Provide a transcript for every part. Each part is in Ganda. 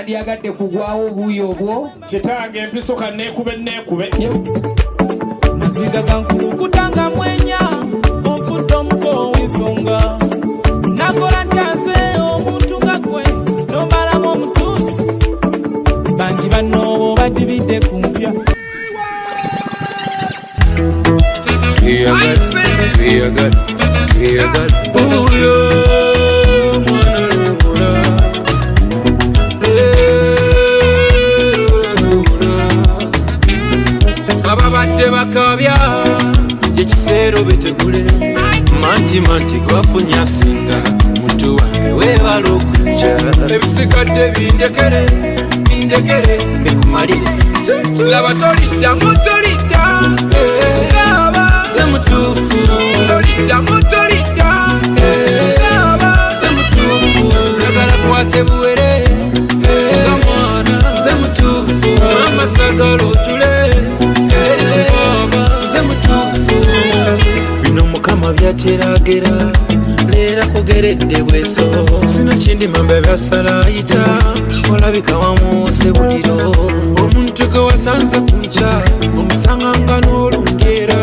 wandyagadde kugwawo obuuyi obwo kitange empisuka neekube maziga gankukutanga mwenya ofudde omuko w'ensonga nakola ntanze omuntu nga gwe nomalamu omutuusi bangi banno badibidde ku mpya ababadde bakabya ekiseera obetegule manti gwafunye asinga muntu wange weebala okujja ebisigadde bindekere bikumalire laba toliddamu ze mutuufu toliddamu ze mutuufu njagala kwate buwere mwana ze mutuufu amasagala otule ze mutuufu bino mukama byateragera leera kugeredde bweso sina kindi mamba byasalayita olabika wamuuse buliro omuntu gwe wasanze ku nkya omusanganga n'olungeera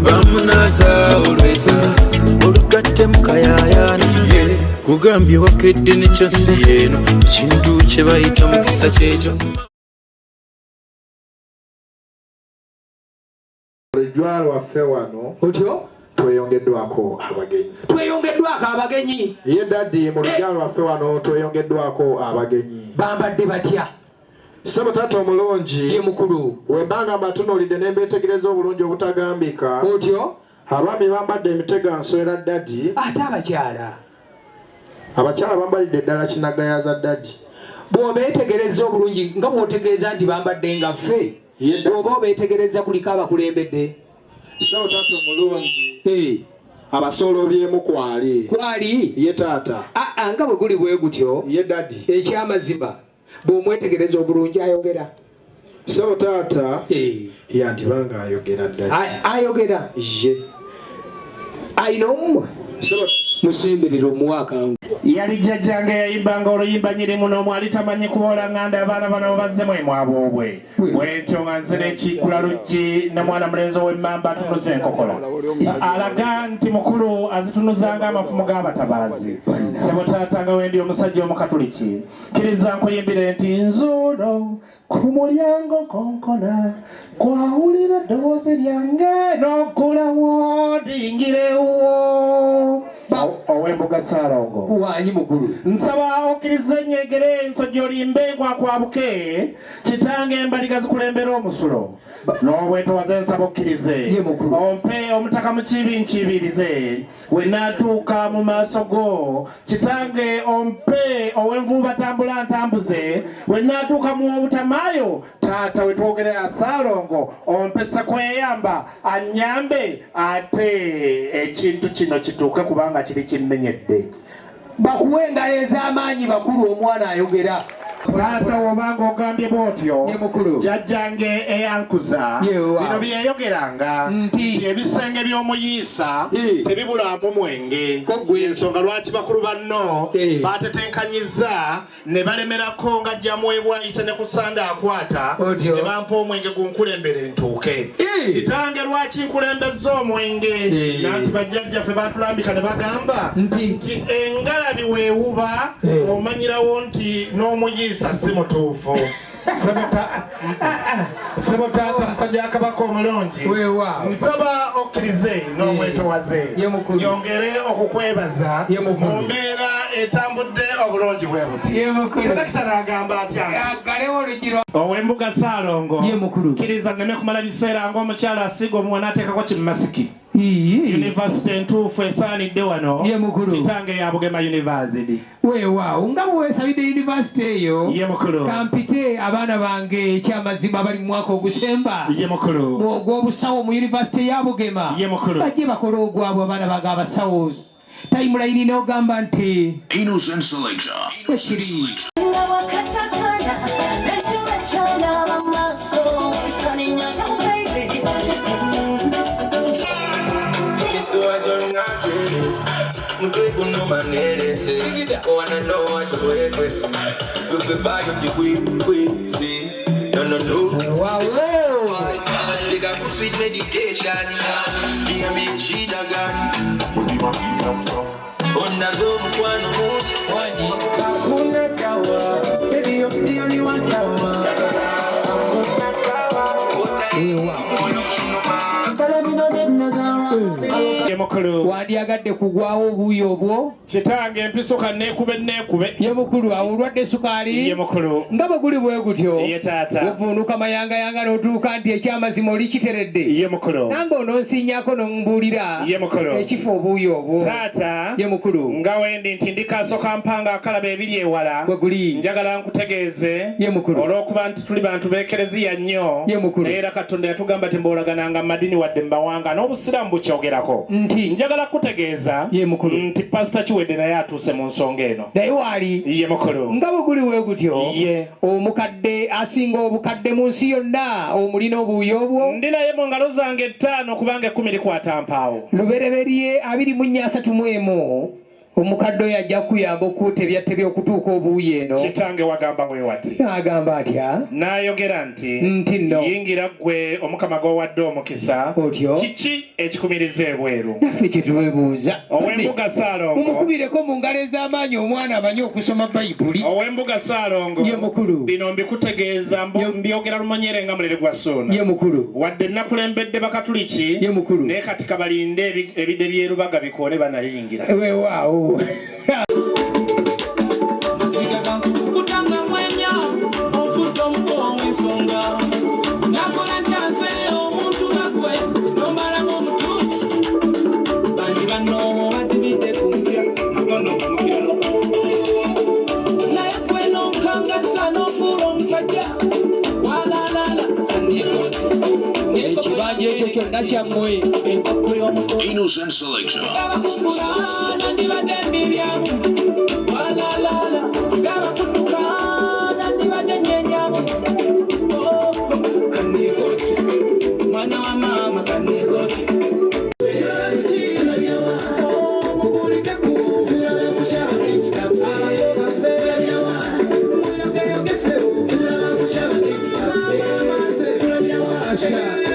bamunaza olweza olugatte mukayayana kugambye wakedde nekyo nsi yeeno ekintu kye bayita mukisa kyekyo Olujwalo waffe wano otyo tweyongeddwako abagenyi ye daddi mu lujwalo waffe wano tweyongeddwako abagenyi bambadde batya Sebo taata omulungi ye mukulu wembanga mbatunuulidde ne mbeetegereza obulungi obutagambika otyo abaami bambadde emitego nswera daddi ate abakyala bambalidde ddala kinagayaza daddi bw'obeetegereza obulungi nga bw'otegeeza nti bambadde nga ffe bw'oba obeetegereza kuliko abakulembedde Sebo taata omulungi abasoolobyemu kwali ye taata nga bwe guli bwe gutyo ye daddi ekyamazima bw'omwetegereza obulungi ayogera Sebo taata yandibanga ayogera daddi ayogera ye ayina omumwa musimbirira omuwaaka yali jjajjange yayimbanga oluyimba nyirimu n'omwali tamanyi kuwola nganda abaana bano bazzemu emwaboobwe bwentyo nga nze n'ekiggula luggi ne mwana mulenzi ow'emmamba atunuza enkokola alaga nti mukulu azitunuzanga amafumu g'abatabaazi Sebo taata nga wendi omusajja omukatuliki kkiriza nkuyimbire nti nzuuno ku mulyango konkona kwawulira eddoboozi lyange n'oggulawo ndingirewo ow'embuga Ssaalongo kuwanyi mukulu nsaba okkiriza ennyegere ensojja olimbe gwakwabukee kitange embaliga zikulembera omusulo n'obwetowaze nsaba okkirize ompe omutaka mu kibi nkibirize we naatuuka mu maaso go kitange ompe ow'envuba tambula ntambuze we naatuuka mu obutamaayo taata we twogerera Ssaalongo ompe sekweyamba annyambe ate ekintu kino kituuke kubanga kiri kimmenyedde bakuwe engalo ez'amaanyi bakulu omwana ayogera taata wobanga ogambye bwotyo jjajjange eyankuza bino byeyogeranga nti ebisenge by'omuyiisa tebibulamu mwenge ensonga lwaki bakulu banno batetenkanyiza ne balemerako nga jjamwebwayise ne kusanda akwata ne bampa omwenge gunkulembere ntuuke kitange lwaki nkulembeza omwenge nanti bajjajjaffe batulambika ne bagamba nti engalabi weewuba omanyirawo nti n'omuyiisa si mutuufu Sebo taata musajja akabaka omulungi nsaba okkirize n'omwetowaze yongere okukwebaza mu mbeera etambudde obulungi bwe buti Sedakita n'agamba atya ow'embuga Ssaalongo kkiriza nneme kumala biseera ng'omukyala asiga omuwa n'ateekako kimasiki University entuufu esaanidde wano kitange ya Bugema University weewaawo nga bwewesabidde University eyo kampite abaana bange ekyamazima bali mu mwaka ogusemba ogw'obusawo mu University ya Bugema bajje bakole ogwabwe abaana bange abasawo tayimulayini n'ogamba nti Innocent Selection. Mutego no manere se Wanda. Oh, and I know what you request. You prefer you see. No. Wow. Take a sweet medication. Give me she dagan. Onda zo mkwano muti. Hakuna kawa. Baby, you're the only one kawa. Hakuna kawa. Wandyagadde kugwawo obuuyo obwo kitange empisoka nekube ye mukulu awo olwadde sukaali ye mukulu nga bwe guli bwe gutyo ye taata ovuunuka mayangayanga n'otuuka nti ekyamazima oli kiteredde ye mukulu nange ononsinyako n'ombuulira ye mukulu ekifo obuuyo obwo taata ye mukulu nga wendi nti ndikaasoka mpanga akalaba ebiri ewala bwe guli njagala nkutegeeze ye mukulu olw'okuba nti tuli bantu b'ekereziya nnyo ye mukulu era Katonda yatugamba temboolagananga madini wadde mbawanga n'obusiraamu bukyogerako nti njagala kutegeeza ye mukulu nti pasita Kiwedde naye atuuse mu nsonga eno naye waali ye mukulu nga bwe guli bwe gutyo ye omukadde asinga obukadde mu nsi yonna omulina obuuyo obwo ndi naye mu ngalo zange 5 kubanga 10 likwata mpaawo lubereberye 231 omukadde oyo ajja kuyamba okutebyate by'okutuuka obuuyi eno kitange wagamba bwe wati agamba atya n'ayogera nti nno yingira ggwe omukama g'owadde omukisa otyo kiki ekikumiriza ebweru naffe kye tuwebuuza ow'embuga Ssaalongo mumukubireko mu ngalo ez'amaanyi omwana amanyi okusoma bayibuli ow'embuga Ssaalongo ye mukulu bino mbikutegeeza mbyogera lumanyere nga mulere gwa ssuuna ye mukulu wadde nakulembedde bakatuliki ye mukulu naye kati kabalinde ebide by'erubaga bikoole banayingira weewaawo Kutanga mwenya ofuto mkongo ensonga nakola ntanze omuntu nakwe nomala ng'omutuusi bandi banno badibidde kumpya akono kumukirano naye gwe n'onkangasa n'ofuula omusajja walalala kandikoti ekibanja ekyo kyonna kyammwe enkoko y'omuko Innocent Selection. nandibadde mbibyamu walalala gabakutuka nandibadde nyenyamu kandikoti mwana wa mama kandikoti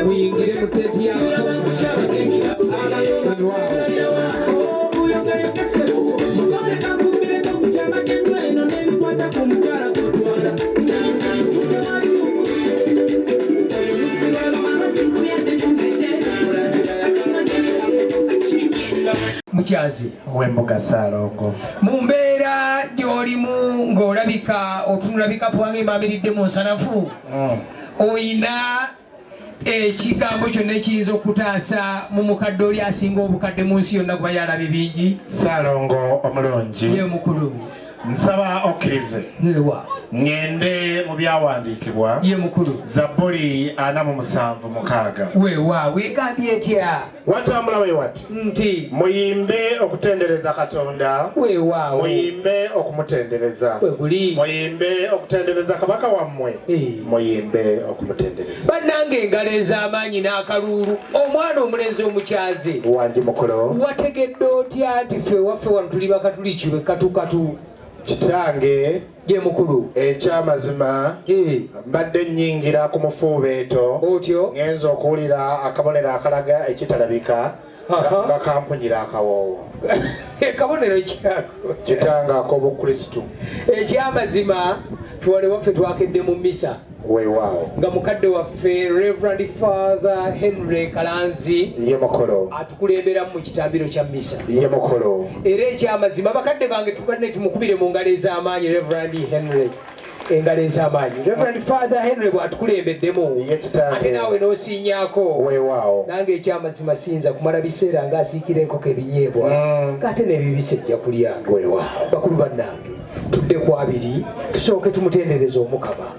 muyingire muteti mukyazi ow'embuga Ssaalongo mu mbeera gy'olimu ng'olabika otunulabika bwange emamiridde mu nsanafu oyina ekigambo kyonna ekiyinza okutaasa mu mukadde oli asinga obukadde mu nsi yonna kuba yalabye bingi Ssaalongo omulungi ye mukulu nsaba okkirize ewa ngende mu byawandiikibwa ye mukulu Zabbuli 47:6 weewa weegambye etya watambula we wati nti muyimbe okutendereza Katonda weewaawo muyimbe okumutendereza we guli muyimbe okutendereza kabaka wammwe muyimbe okumutendereza bannange engalo ez'amaanyi n'akaluulu omwana omulenzi omukyaze wangi mukulu wategedde otya nti ffe waffe wano tuli bakatuliki be katukatu kitange ye mukulu ekyamazima mbadde nnyingira ku mufuubeeto otyo ngenza okuwulira akabonero akalaga ekitalabika nga kampunyira akawoowo kabonero kyako kitanga ak'obukrisitu ekyamazima tuwale waffe twakedde mu misa weewaawo nga mukadde waffe Reverend Father Henry Kalanzi ye mukolo atukulemberamu mu kitambiro kya misa ye mukolo era ekyamazima bakadde bange tubadde tumukubire mu ngalo ez'amaanyi Reverend Henry engalo ez'amaanyi Reverend Father Henry bw'atukulembeddemu ate naawe n'osiinyaako weewaawo nange ekyamazima siyinza kumala biseera ng'asiikira enkoko ebinyeebwa ng'ate n'ebibisa ejja kulya weewaawo bakulu bannange tudde ku abiri tusooke tumutendereza Omukama.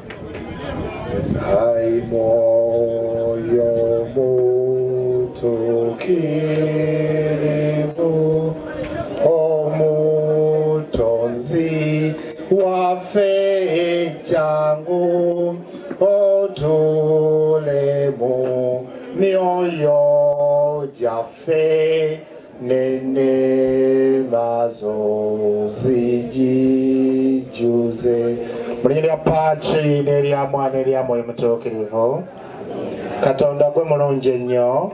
Ai moyo mutuukirivu omutonzi waffe jangu otule mu myoyo gyaffe nene mazo zijijuze mulinnya lya Patri n'erya Mwana n'erya Mwoyo Mutuukirivu. Katonda gwe mulungi ennyo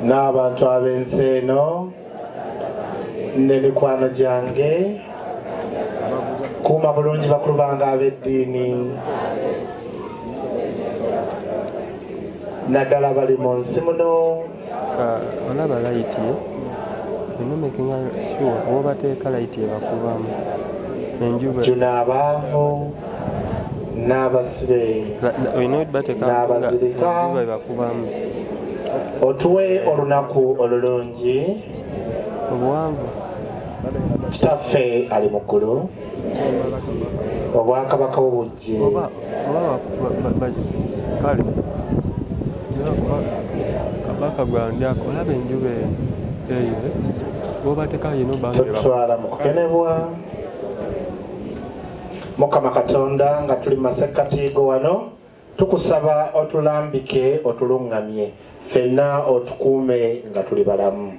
n'abantu ab'ensi eno n'emikwano gyange. Kuuma bulungi bakulu bange ab'eddiini naddala bali mu nsi muno. Olaba layiti eno making sure obateeka layiti ebakubamu enjuba juno abaavu n'abasibe n'abazirika ebakubamu. otuwe olunaku olulungi. Obuwanvu Kitaffe ali mu ggulu, obwakabaka bwo bujje. Kale kabaka gwandyako olaba enjuba eyo obateeka yino tutwala mu kukenebwa. Mukama Katonda nga tuli masekkatiigo wano tukusaba otulambike otuluŋŋamye ffenna otukuume nga tuli balamu.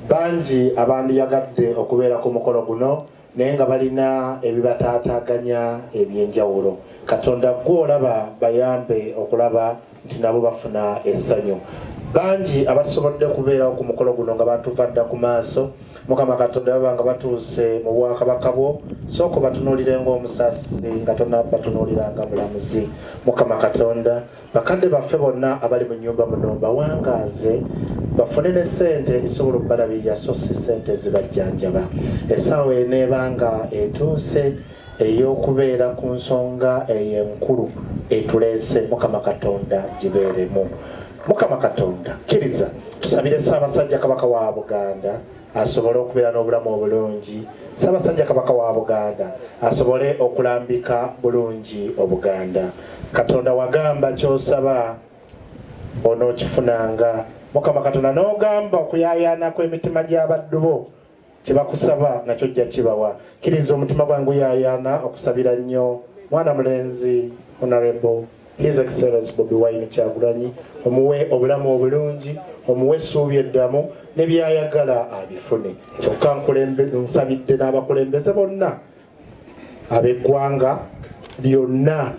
Bangi abandiyagadde okubeera ku mukolo guno naye nga balina ebibataataaganya eby'enjawulo. Katonda gwe olaba bayambe okulaba nti nabo bafuna essanyu. Bangi abatusobodde kubeerawo ku mukolo guno nga batuva dda ku maaso, Mukama Katonda baba nga batuuse mu bwakabaka bwo, sooka batunuulire ng'omusasi nga tonabatunuulira nga mulamuzi. Mukama Katonda bakadde baffe bonna abali mu nnyumba muno bawangaaze bafune ne ssente ezisobola okubalabirira so si ssente zibajjanjaba. Essaawa eneebanga etuuse ey'okubeera ku nsonga ey'enkulu etuleese, Mukama Katonda gibeeremu. Mukama Katonda kkiriza tusabire Ssaabasajja Kabaka wa Buganda asobole okubeera n'obulamu obulungi. Ssaabasajja Kabaka wa Buganda asobole okulambika bulungi Obuganda. Katonda wagamba ky'osaba onookifunanga. Mukama Katonda n'ogamba okuyaayaana kw'emitima gy'abaddu bo kye bakusaba nakyo jja kibawa. Kkiriza omutima gwange guyaayaana okusabira nnyo mwana mulenzi Honorable His Excellency Bobi Wine Kyagulanyi, omuwe obulamu obulungi, omuwe essuubi eddamu ne byayagala abifune. Kyokka nsabidde n'abakulembeze bonna ab'eggwanga lyonna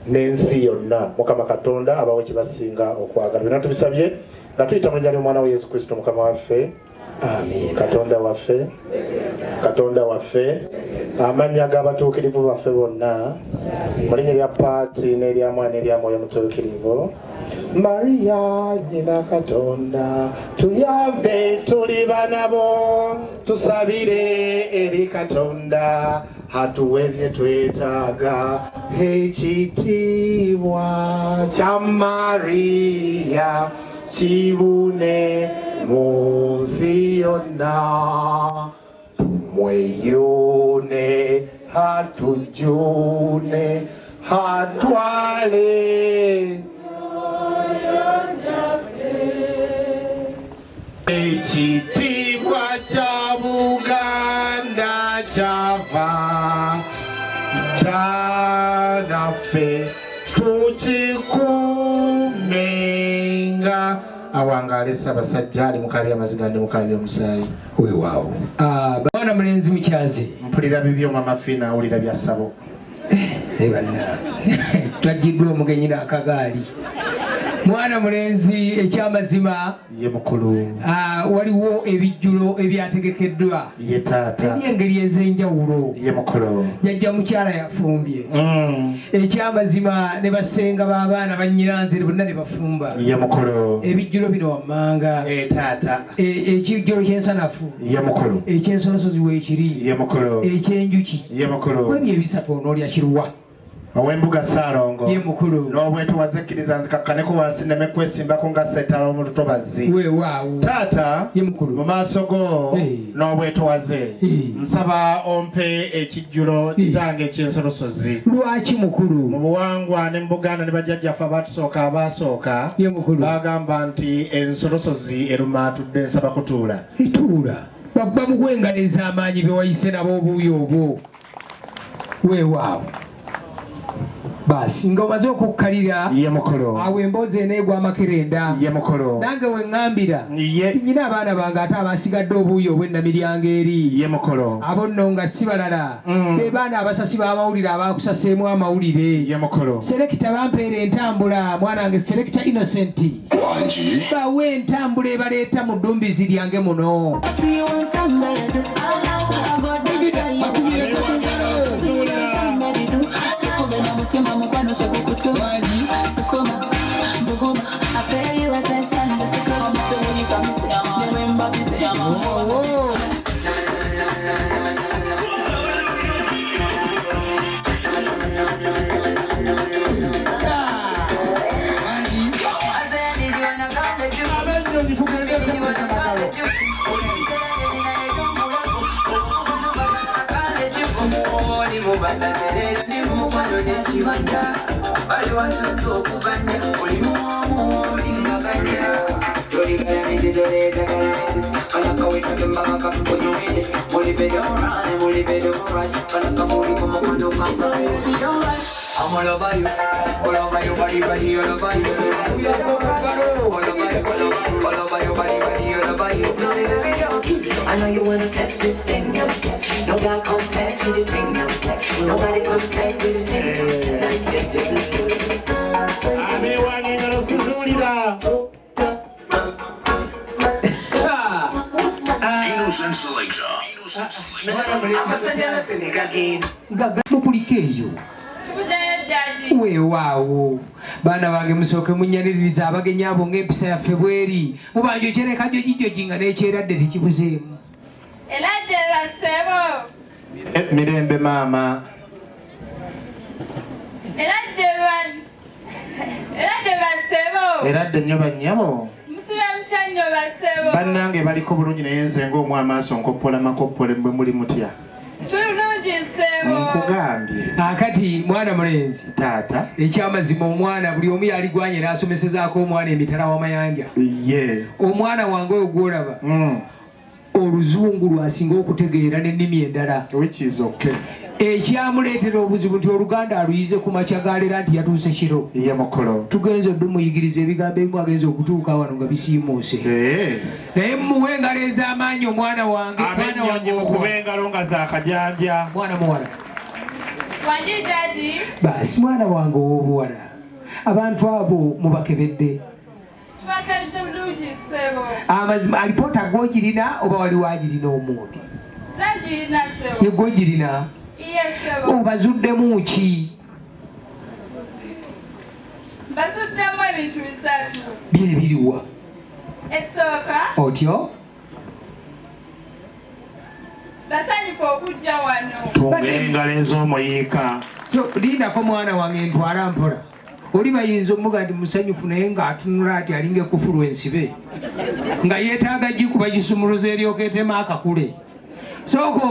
n'ensi yonna, Mukama Katonda abawe kye basinga okwagala. Byonna tubisabye nga tuyita mu linnya ly'omwana wa Yesu Kristo Mukama waffe. Amen. Katonda waffe, Katonda waffe, amannya g'abatuukirivu baffe bonna mu linnya lya Paati n'erya Mwana n'erya Mwoyo Mutuukirivu. Maria nnyina Katonda tuyambe tuli banabo, tusabire eri Katonda hatuwe bye twetaaga. Ekitiibwa kya Maria kibune mu nsi yonna, tumweyune hatujune hatwale ekitiibwa kya Buganda kyava tanaffe tukikumenga. Awangaale Ssaabasajja ali mukaabya amaziga ndi mukaabya omusaayi weewaawo. Mwana mulenzi mukyazi mpulira bibyo mama Fina awulira bya ssabo. Banna twajjiddwa omugenyi n'akagaali. Mwana mulenzi ekyamazima ye mukulu, waliwo ebijjulo ebyategekeddwa ye taata eby'engeri ez'enjawulo. ye mukulu, jjajja mukyala yafumbye. Ekyamazima ne basenga b'abaana bannyinanze bonna ne bafumba. ye mukulu, ebijjulo bino wammanga. taata ekijjulo ky'ensanafu, ye mukulu, eky'ensolosozi weekiri, ye mukulu, eky'enjuki, ye mukulu, kwebyo ebisatu onoolya kiruwa. ow'embuga Ssaalongo ye mukulu, n'obwetuwaze kkiriza nzikakkaneko wansi nneme kwesimbako nga ssettala mu lutobazi. weewaawo taata ye mukulu, mu maaso go n'obwetuwaze nsaba ompe ekijjulo kitange eky'ensolosozi. lwaki mukulu? mu buwangwa ne mu Buganda ne bajjajjaffe abatusooka abaasooka ye mukulu, bagamba nti ensolosozi eruma atudde nsaba kutuula. etuula bagba mu gwengalo ez'amaanyi be wayise nabo obuuyi obwo. weewaawo basi ngomaze okukkalira ye mukulu awo emboozi eneegwa amakerenda ye mukulu nange we ŋŋambira ye nyina abaana bange ate abasigadde obuuyi obw'ennamiryango eri ye mukulu abo nno nga si balala be baana abasasi b'amawulire abakusaseemu amawulire ye mukulu selekita bampeera entambula mwana wange selekita Innocent bawe entambula ebaleeta mu ddumbizi lyange muno I'm all over you, body, all over you. All over your body, all over you. So baby, don't. I know you wanna test this thing, yeah. No guy compared to the thing, yeah. Nobody compared to the thing, yeah. Like you do. Innocent Selection. Mukuliko eyo weewaawo baana bange musooke munyaniririza abagenyi abo ng'empisa yaffe bweri mubanja okyerekajo gijjo jinga n'ekyeradde tekibuzeemu eradde basebo mirembe maama eradde basebo eradde nnyo bannyabo musibe mutannyo basebo bannange baliko bulungi naye nze ng'omwa maaso nkoppola makoppole bwe muli mutya tulungi sebo nkugambye akati mwana mulenzi taata ekyamazima omwana buli omu yaligwanye n'asomesezaako omwana emitala w'amayanja ye omwana wange oyo gwolaba oluzungu lwasinga okutegeera n'ennimi endala ekyamuleetera obuzibu nti oluganda aluyize ku makya galeera nti yatuuse kiro ye mukolo tugenze oddumuyigiriza ebigambo ebimu agenza okutuuka wano nga bisiimuuse naye mumuwe engalo ez'amaanyi omwana wange mukuba engalo nga zakajanja mwana muwala wangi dadi basi mwana wange ow'obuwala abantu abo mubakebedde tubakadde bulungi sebo amazima alipoota g'ogirina oba wali wagirina omundi zagirina sebo ye g'ogirina obazuddemu ki bazuddemu ebintu bisatu byebiriwa ekisooka otyo basanyufu okujja wano tunga engalo ez'omuyiika so lindako mwana wange ntwala mpola oli bayinza omuga nti musanyufu naye ng'atunula ati alinga ekufulu ensibe nga yeetaaga gikuba gisumuluza eryoka etema akakule sooka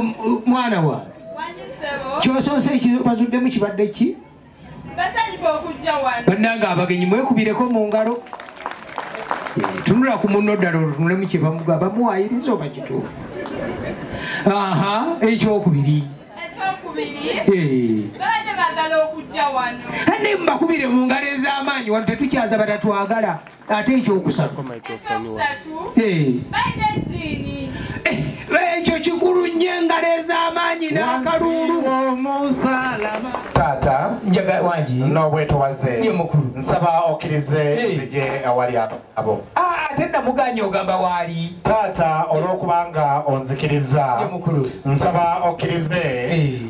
mwana wa kyosoose bazuddemu kibadde ki basanyufu okujja wano bannanga abagenyi mwekubireko mu ngalo tunula ku munno ddala olutunulemu kye bamuga bamuwayiriza oba kituufu ekyokubiri babadde baagala okujja wano ane mbakubire mu ngalo ez'amaanyi wano tetukyaza batatwagala ate ekyokusatu balina eddiini ekyo kikulu nnyo engalo ez'amaanyi n'akalulu taata njaga wangi n'obwetowaze ye mukulu nsaba okkirize nzije awali abo ate namuganya ogamba waali taata olw'okubanga onzikiriza nsaba okkirize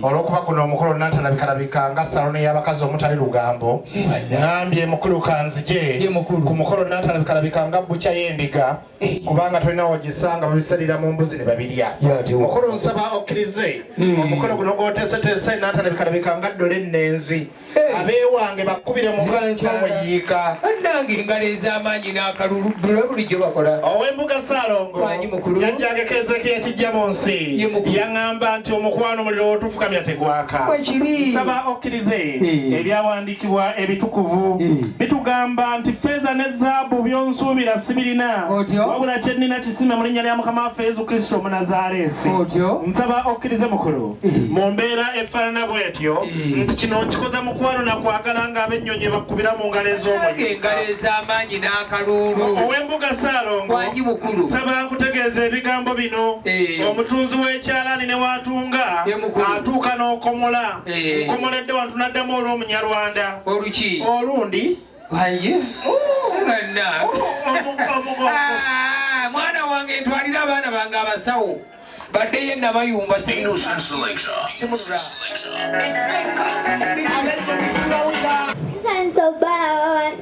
olw'okuba kuno omukolo natalabika nga saloni y'abakazi omutali lugambo ngambye mukulu kanzije ku mukolo natalabika nga bukya y'endiga kubanga tolina ogisanga babisalira mu mbuzi ne babirya mukulu nsaba okkirize omukolo guno gwoteeseteese natalabika nga ddole ennenzi abeewange bakkubire mu ngalo ky'omuyiika annange engalo ez'amaanyi n'akalulu bulijjo bakola ow'embuga Ssaalongo jjajjange Keezeekiya ekijja mu nsi yaŋŋamba nti omukwano omuliro otufukamira tegwaka nsaba okkirize ebyawandiikibwa ebitukuvu bitugamba nti ffeeza ne zaabu by'onsuubira sibirina wabula kye nnina kisime mu linnya lya Mukama waffe Yesu Kristo Omunazaalesi nsaba okkirize mukulu mu mbeera efaanana bw'etyo nti kino nkikoze mukwano ono nakwagala ng'abennyonyi bakubira mu ngalo ez'omuliro. Engalo ez'amaanyi n'akalulu. Ow'embuga Ssaalongo. Wangi mukulu. Nsaba nkutegeeza ebigambo bino. Omutunzi w'ekyalaani ne waatunga atuuka n'okomola. Nkomoledde wano tunaddamu olw'Omunyarwanda. Oluki? Olundi. Wangi? Mwana wange ntwalira abaana bange abasawo. Baddeyo Namayumba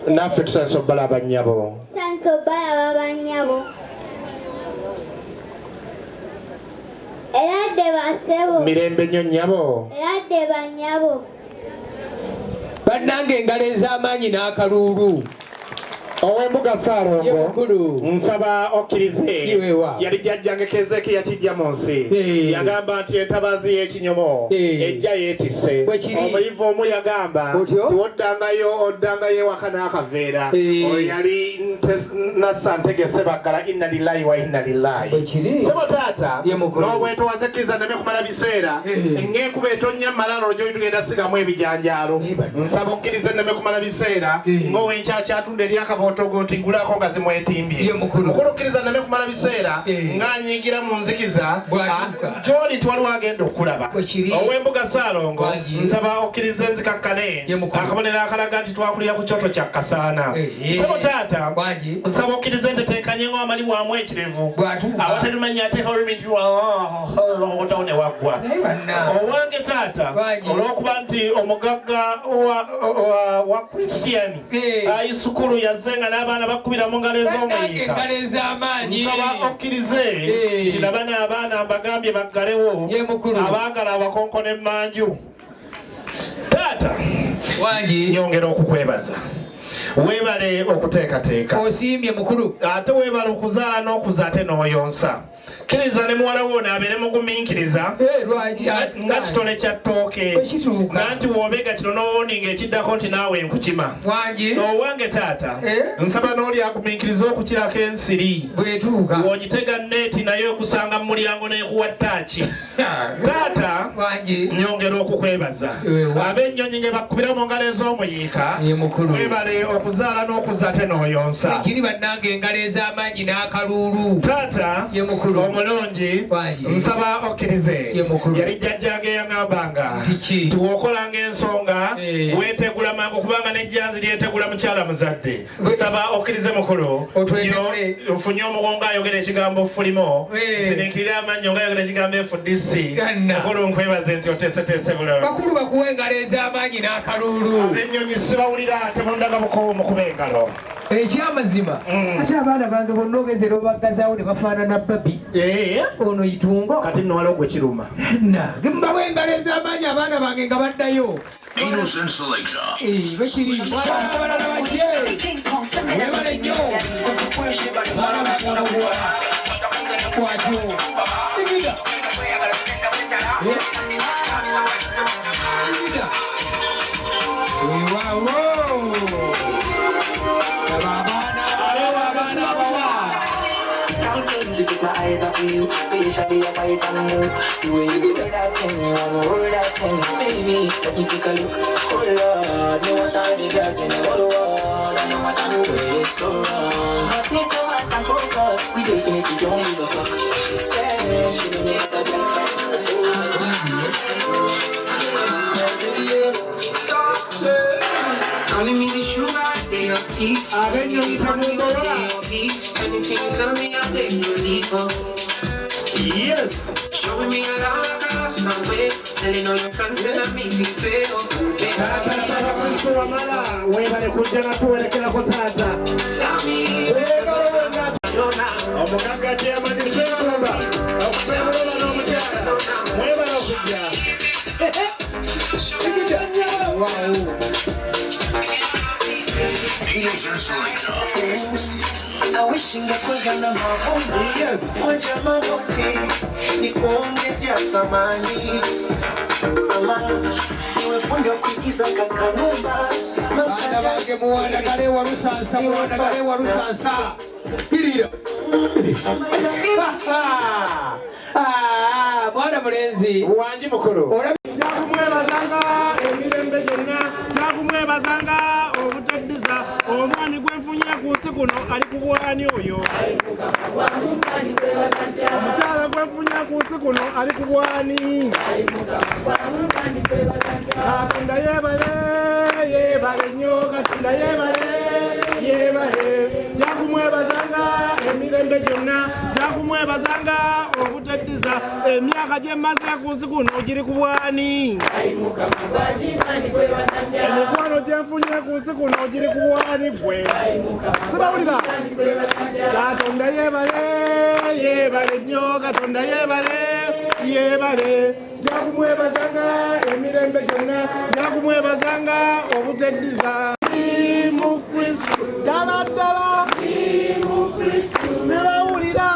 naffe tusansa obbala abannyabo. Eradde basebo. Mirembe nnyo nnyabo. Eradde bannyabo. bannange engalo ez'amaanyi n'akaluulu. Ow'embuga Ssaalongo nsaba okkirize yali jjajjange Keezeekiya kijja mu nsi yagamba nti entabaazi y'ekinyomo ejja yeetisse. Omuyivu omu yagamba nti oddangayo ewaka n'akaveera. Oyo yali Nassa Ntegese Baggala inna lillahi wa inna lillahi. Sebo taata n'obwetowaze kkiriza nneme kumala biseera ng'enkuba etonnya malalo gyo tugenda sigamu ebijanjaalo. Nsaba okkirize nneme kumala biseera ng'ow'enkyakyatunde eryakabo Togoti ngulako nga zimwetimbye. Mukulukkiriza nneme kumala biseera ng'anyiigira mu nzikiza gy'oli twaliwo agenda okulaba. Ow'embuga Ssaalongo nsaba okkiriza enzikakkane akabonero akalaga nti twakulira ku kyoto kya Kasaana. Sebo taata nsaba okkiriza enteteekanye ng'amali bwamu ekirevu abatalumanya ateeka olulimi nti otawo ne waggwa. Owange taata olw'okuba nti omugagga wa Christian ayisukulu yazze nga n'abaana bakubira mu ngalo ez'omuyika. Nsaba okkirize nti naba n'abaana mbagambye baggalewo abaagala abakonko n'emmanju. Taata nyongera okukwebaza. Weebale okuteekateeka. Osiimye mukulu. Ate weebale okuzaala n'okuza ate n'oyonsa. Kkiriza ne muwala wo n'abeere mugumiikiriza nga kitole kya ttooke nga nti w'obeega kino n'owooninga ekiddako nti naawe nkukima. Owange taata nsaba n'oli agumiikiriza okukirako ensiri w'ogitega neeti naye okusanga mu mulyango n'ekuwa ttaaki. Taata nyongera okukwebaza. Ab'ennyonyi nge bakkubira mu ngalo ez'omuyiika weebale okuzaala n'okuza ate n'oyonsa. Ekiri bannange engalo ez'amaanyi n'akaluulu. Taata omulungi nsaba okkirize yali jjajjange yaŋŋambanga nti w'okolanga ensonga weetegula mangu kubanga n'ejjanzi lyetegula mukyala muzadde. Nsaba okkirize mukulu ofunye omugongo ayogera ekigambo fulimo sininkirira amannyo ng'ayogera ekigambo FDC. Mukulu nkwebaze nti oteeseteese bulungi. Bakulu bakuwa engalo ez'amaanyi n'akaluulu. Ab'ennyonyi sibawulira ate mundaga bukowo mukuba engalo. Ekyamazima ate abaana bange bonna ogezera obagazawo ne bafaanana babi. Ono Itungo kati nno waliwo gwe kiruma. Mbawe engalo ez'amaanyi abaana bange nga baddayo. Bekiri abalala bajje webale nnyo kwatyo to take my eyes off you, especially if I can move. The way you roll that thing, you wanna roll that thing, baby. Let me take a look. Oh Lord, no one time the girls in the whole world. I know what I'm doing is so wrong. Cause this no one can focus. We definitely don't give a fuck. Say, she don't need a girlfriend. That's all calling me the sugar, they are tea. When you leave me, they are beat. Anything you tell me, I think you need for. Yes. Showing me a lot like I lost my way. Telling all your friends that I make me pay. Tell me. Omugagga Chairman Ssemulumba okutambula n'omukyala mwebala okujja. I wish ingekuwa na mavumbi moja magoti nikuonge vya thamani ama niwe fundi wa kuigiza kakanumba Masanja muwanagale wa Lusansa kirira mwana mulenzi wangi mukulu. Njakumwebazanga emirembe gyonna jakumwebazanga obuteddiza omwani gwenfunye ku nsi kuno ali ku bwani oyo omukyala gwenfunye ku nsi kuno ali ku bwani Katonda yebale yebale nnyo Katonda yebale yebale jakumwebazanga emirembe gyonna jakumwebazanga obuteddiza emyaka gyemmaze ku nsi kuno giri ku bwani emikwano gyenfunye ku nsi kuno giri ku bwani gwe sibawulira Katonda yebale yebale nnyo Katonda yebale yebale jakumwebazanga emirembe gyonna jakumwebazanga obuteddiza mu Kristo ddala ddala sibawulira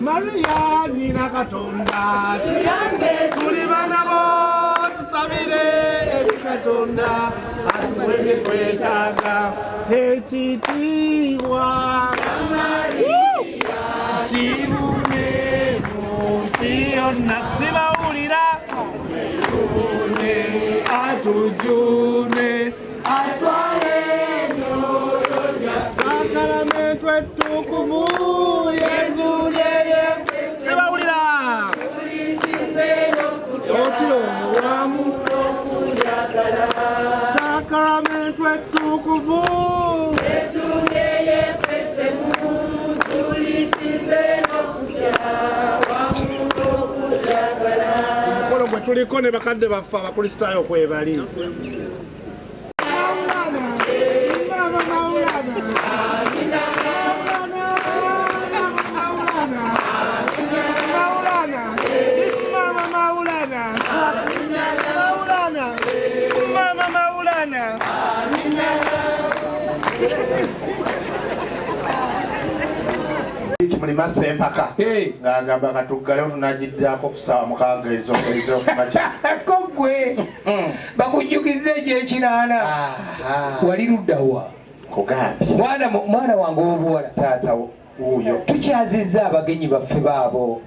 Maria nyina Katonda tuli banabo tusabire eri Katonda atuwe bye twetaaga ekitiibwa kirume mu nsi yonna sibawulira atujune atwale nyoyo gyaffe sakaramento ettukuvu Yesu yeye sibawulira otyo wamu sakaramento ettukuvu Yesu yeye kwese tulisinze n'okutya wamu n'okujagala mukolo gwe tuliko ne bakadde baffe abakristaayo kwebali Mulima sempaka ng'agamba katuggalewo tunagiddako ku ssaawa 6 ez'okumakya kogwe bakujjukiza egy'ekinaana wali luddawa kugambye mwana wange obuwala taata wuuyo tukyazizza abagenyi baffe baabo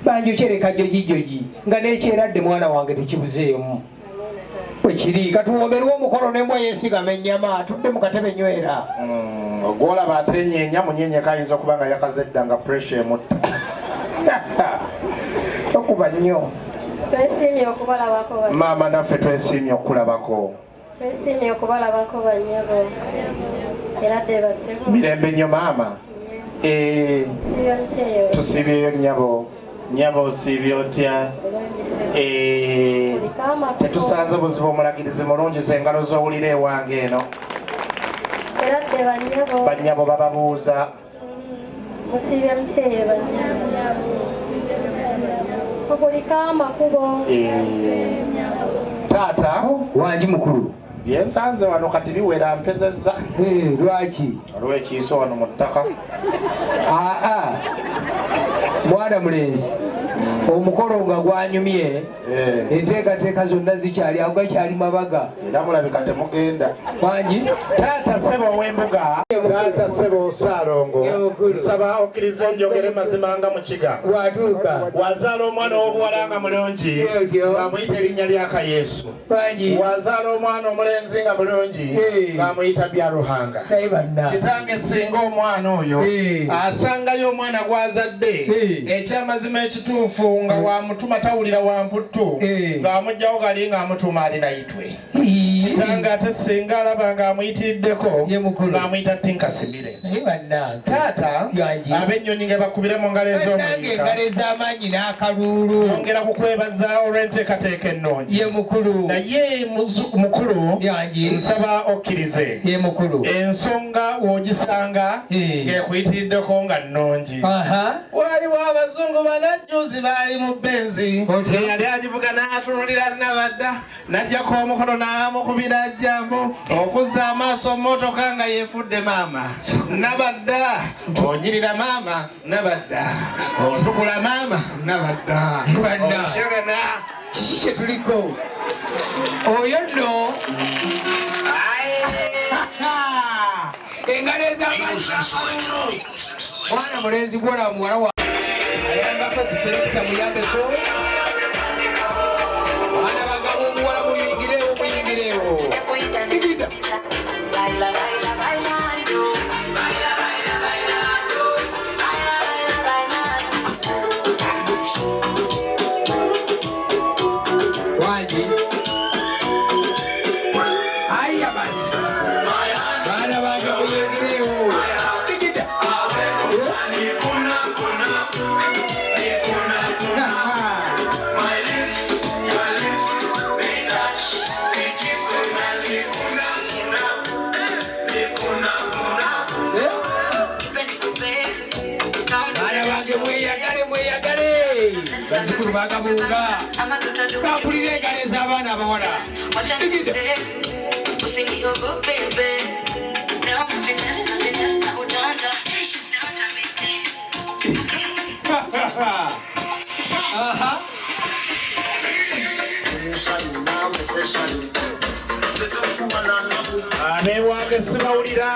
banjokyereka jogijogi nga n'ekyeradde mwana wange tekibuzeemu wekiri katuwomerwa omukolo nembwa yeesigama ennyama atudde mu katebe nywera ogwolaba ate enyeenya munyenyeka ayinza okuba nga yakaze edda nga pressure emutta okuba nnyo twesiimye okubalabako maama naffe twesiimye okulabako twesiimye okubalabako bannyabo era ddebasebo mirembe nnyo maama tusiibyeyo nnyabo nyabo osiibye otya tetusanze buzibu omulagirizi mulungi z'engalo z'owulira ewange eno bannyabo bababuuza musiibye mutyeyo bannyabo okuliko amakubo taata wangi mukulu byensanze wano kati biwera mpezezza lwaki olw'ekiiso wano mu ttaka mwana mulenzi omukolo nga gwanyumye enteekateeka zonna zikyali ago gakyali mabaga era mulabika temugenda wangi taata ssebo ow'embuga taata ssebo Saalongo nsaba okkiriza njogere mazima nga mukiga watuuka wazaala omwana ow'obuwala nga mulungi ng'amuyita erinnya lyaka Yesu wazaala omwana omulenzi nga mulungi ng'amuyita Byaruhanga kitange singa omwana oyo asangayo omwana gw'azadde ekyamazima ekituufu nga wamutuma tawulira wamputtu ng'amugjawo gali ng'amutuma alina yitwe kitange ate singa alaba ng'amuyitiriddeko ng'amuyita tinkasimire taata ab'ennyonyi nga bakubire mu ngalo ez'amaanyi n'akaluulu ongera kukwebaza olw'enteekateeka ennungi naye mukulu nsaba okkirize ensonga w'ogisanga ng'ekuyitiriddeko nga nnungi waliwo abazungu banajjuzi baali mu benzi yali agivuga n'atunulira nabadda n'ajjako omukono n'amukubira jjambo okuzza amaaso mmotoka nga yeefudde maama nabadda onyirira maama nabadda otukula maama nabadda oshagana kiki kye tuliko oyo nno engalo ez'amaanyi mwana mulenzi gwola muwala wa ayambako okuselekita muyambeko bazukulu bagabunga kampulira engalo ez'abaana abawala abewange sibawulira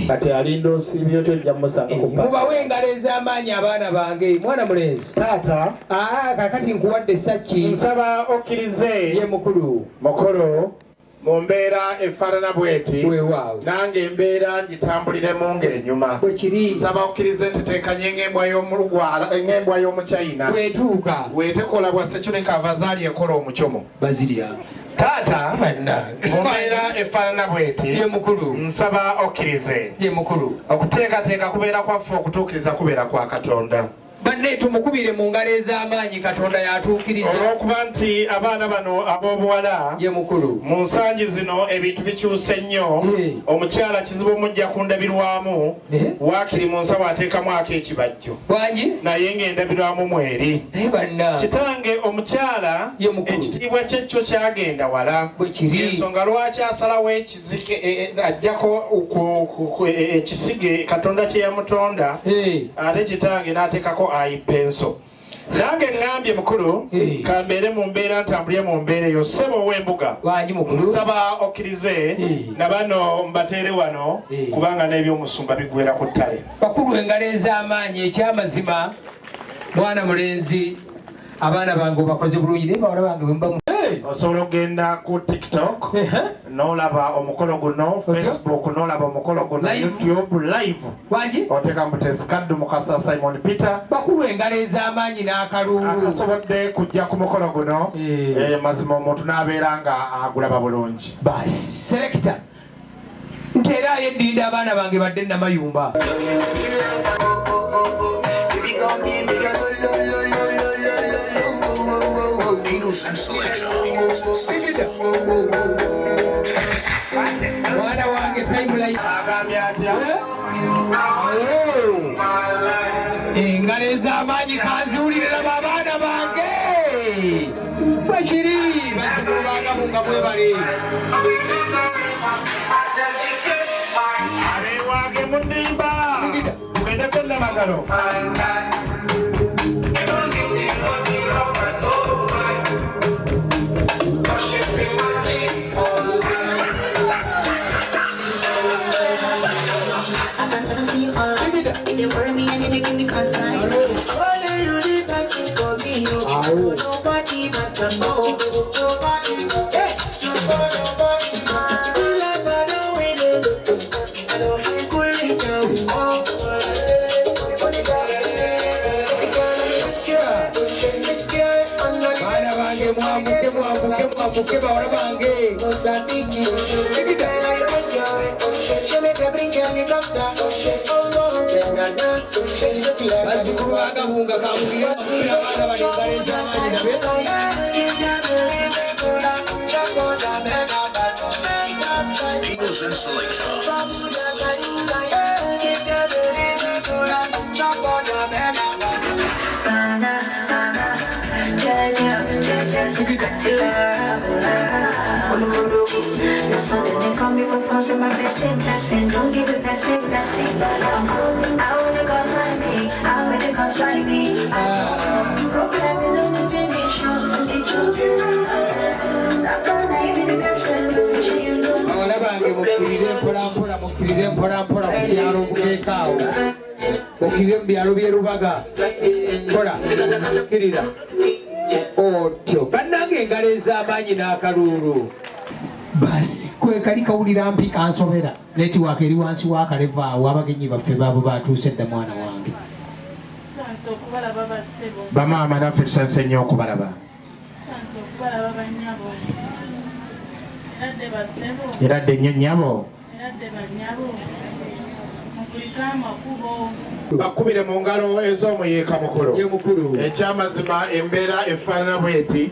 kati alinda osiibye otyo ojja mumusanga mubawe engalo ez'amaanyi abaana bange mwana mulenzi taata kakati nkuwadde essaki nsaba okkirize ye mukulu mu mbeera efaanana bweti nange embeera ngitambuliremu ng'enyuma nsaba okkirize nteteekanye ng'embwa y'omuchina wetekola bwa sekyureka avazaali ekola omucomo bazirya taata mu mbeera efaanana bweti nsaba okkirize okuteekateeka kubeera kwaffe okutuukiriza kubeera kwa Katonda banne tumukubire mu ngalo ez'amaanyi Katonda yatuukiriza olw'okuba nti abaana bano ab'obuwala ye mukulu mu nsangi zino ebintu bikyuse nnyo omukyala kizibu mujja kundabirwamu waakiri mu nsawo ateekamu ak'ekibajjo naye ng'endabirwamu mweri kitange omukyala ekitiibwa kyekyo kyagenda wala ensonga lwaki asalawo ekizike ajjako ekisige Katonda kye yamutonda ate kitange n'ateekako ayipenso nange ngambye mukulu kambeere mu mbeera ntambulye mu mbeera eyo ssebo ow'embuga nsaba okkirize na bano mbateere wano kubanga n'ebyomusumba bigwera ku ttale bakulu engalo ez'amaanyi ekyamazima mwana mulenzi abaana bange obakoze bulungi naye bawala bange bwemuba osobola okgenda ku TikTok n'olaba omukolo guno, Facebook n'olaba omukolo guno, YouTube live oteeka Mutesikaddu Mukasa Simon Peter bakulu engalo ez'amaanyi n'akalulu akasobodde kujja ku mukolo guno mazima omuntu n'abeera nga agulaba bulungi basi selekita nteerayo eddinda abaana bange badde namayumba mwana wange timeline engalo ez'amaanyi kanziwulirira babaana bange bwekiri bazukulu bagabunga mwebale abewange munimba tugende fenna magalo You worry me and you give me consign. Only you the person for me. Nobody but to know. Nobody but nobody. You like I don't wait it. I don't feel good in your mwamuke bawala bange bazukulu bagabunga kambulira abaana bali engalo ez'amaanyi They call me for forcing my blessing. Don't give it blessing. I want to consign me. I want to consign me. Problem in the finish. It should be the best friend. abawala bange mukkirire mpolampola mu kyalo bukeekaawo mukkirire mu byalo by'e Rubaga kola mukkirira otyo bannange engalo ez'amaanyi n'akaluulu basi kwekali kawulira mpi kansobera netiwaaka eri wansi w'akalevaawo abagenyi baffe baabo batuuse dda mwana wange bamaama naffe tusanse nnyo okubalaba era dde nnyo nnyabo bakubire mu ngalo ez'omuyeeka mukulu ekyamazima embeera efaanana bweti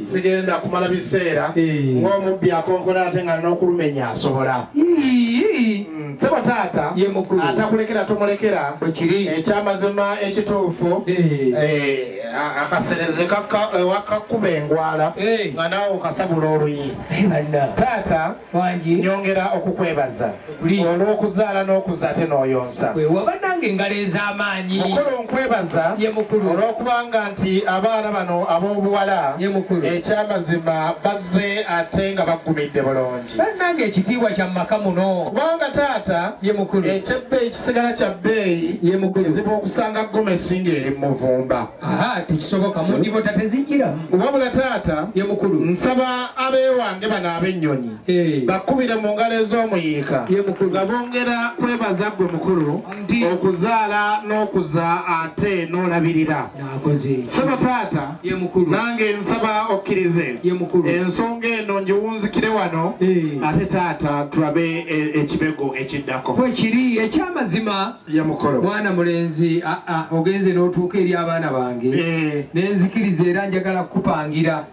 sigenda kumala biseera ng'omubbi akonkona ate nga n'okulumenya asobola sebo taata atakulekera tomulekera ekyamazima ekituufu akasereze wakakuba engwala nga naawe okasabula oluyi taata nyongera okukwebaza olw'okuzaala n'okuza ate n'oyonsa wabanange engalo ez'amaanyi mukulu nkwebaza olw'okubanga nti abaana bano ab'obuwala ekyamazima bazze ate nga baggumidde bulungi bannange ekitiibwa kya maka muno kubanga taata ekyebbeeyi kisigala kya bbeeyi kizibu okusanga gomesi ng'eri mu muvumba tekisoboka mundibota tezijjiramu wabula taata nsaba abeewange bano ab'ennyonyi bakkubire mu ngalo ez'omuyiika nga bongera kwebaza ggwe mukulu okuzaala n'okuza ate n'olabirira saba taata nange nsaba okkirize ensonga eno ngiwunzikire wano ate taata tulabe ekibego ekiddako bwekiri ekyamazima mwana mulenzi ogenze n'otuuka eri abaana bange nenzikiriza era njagala kukupangira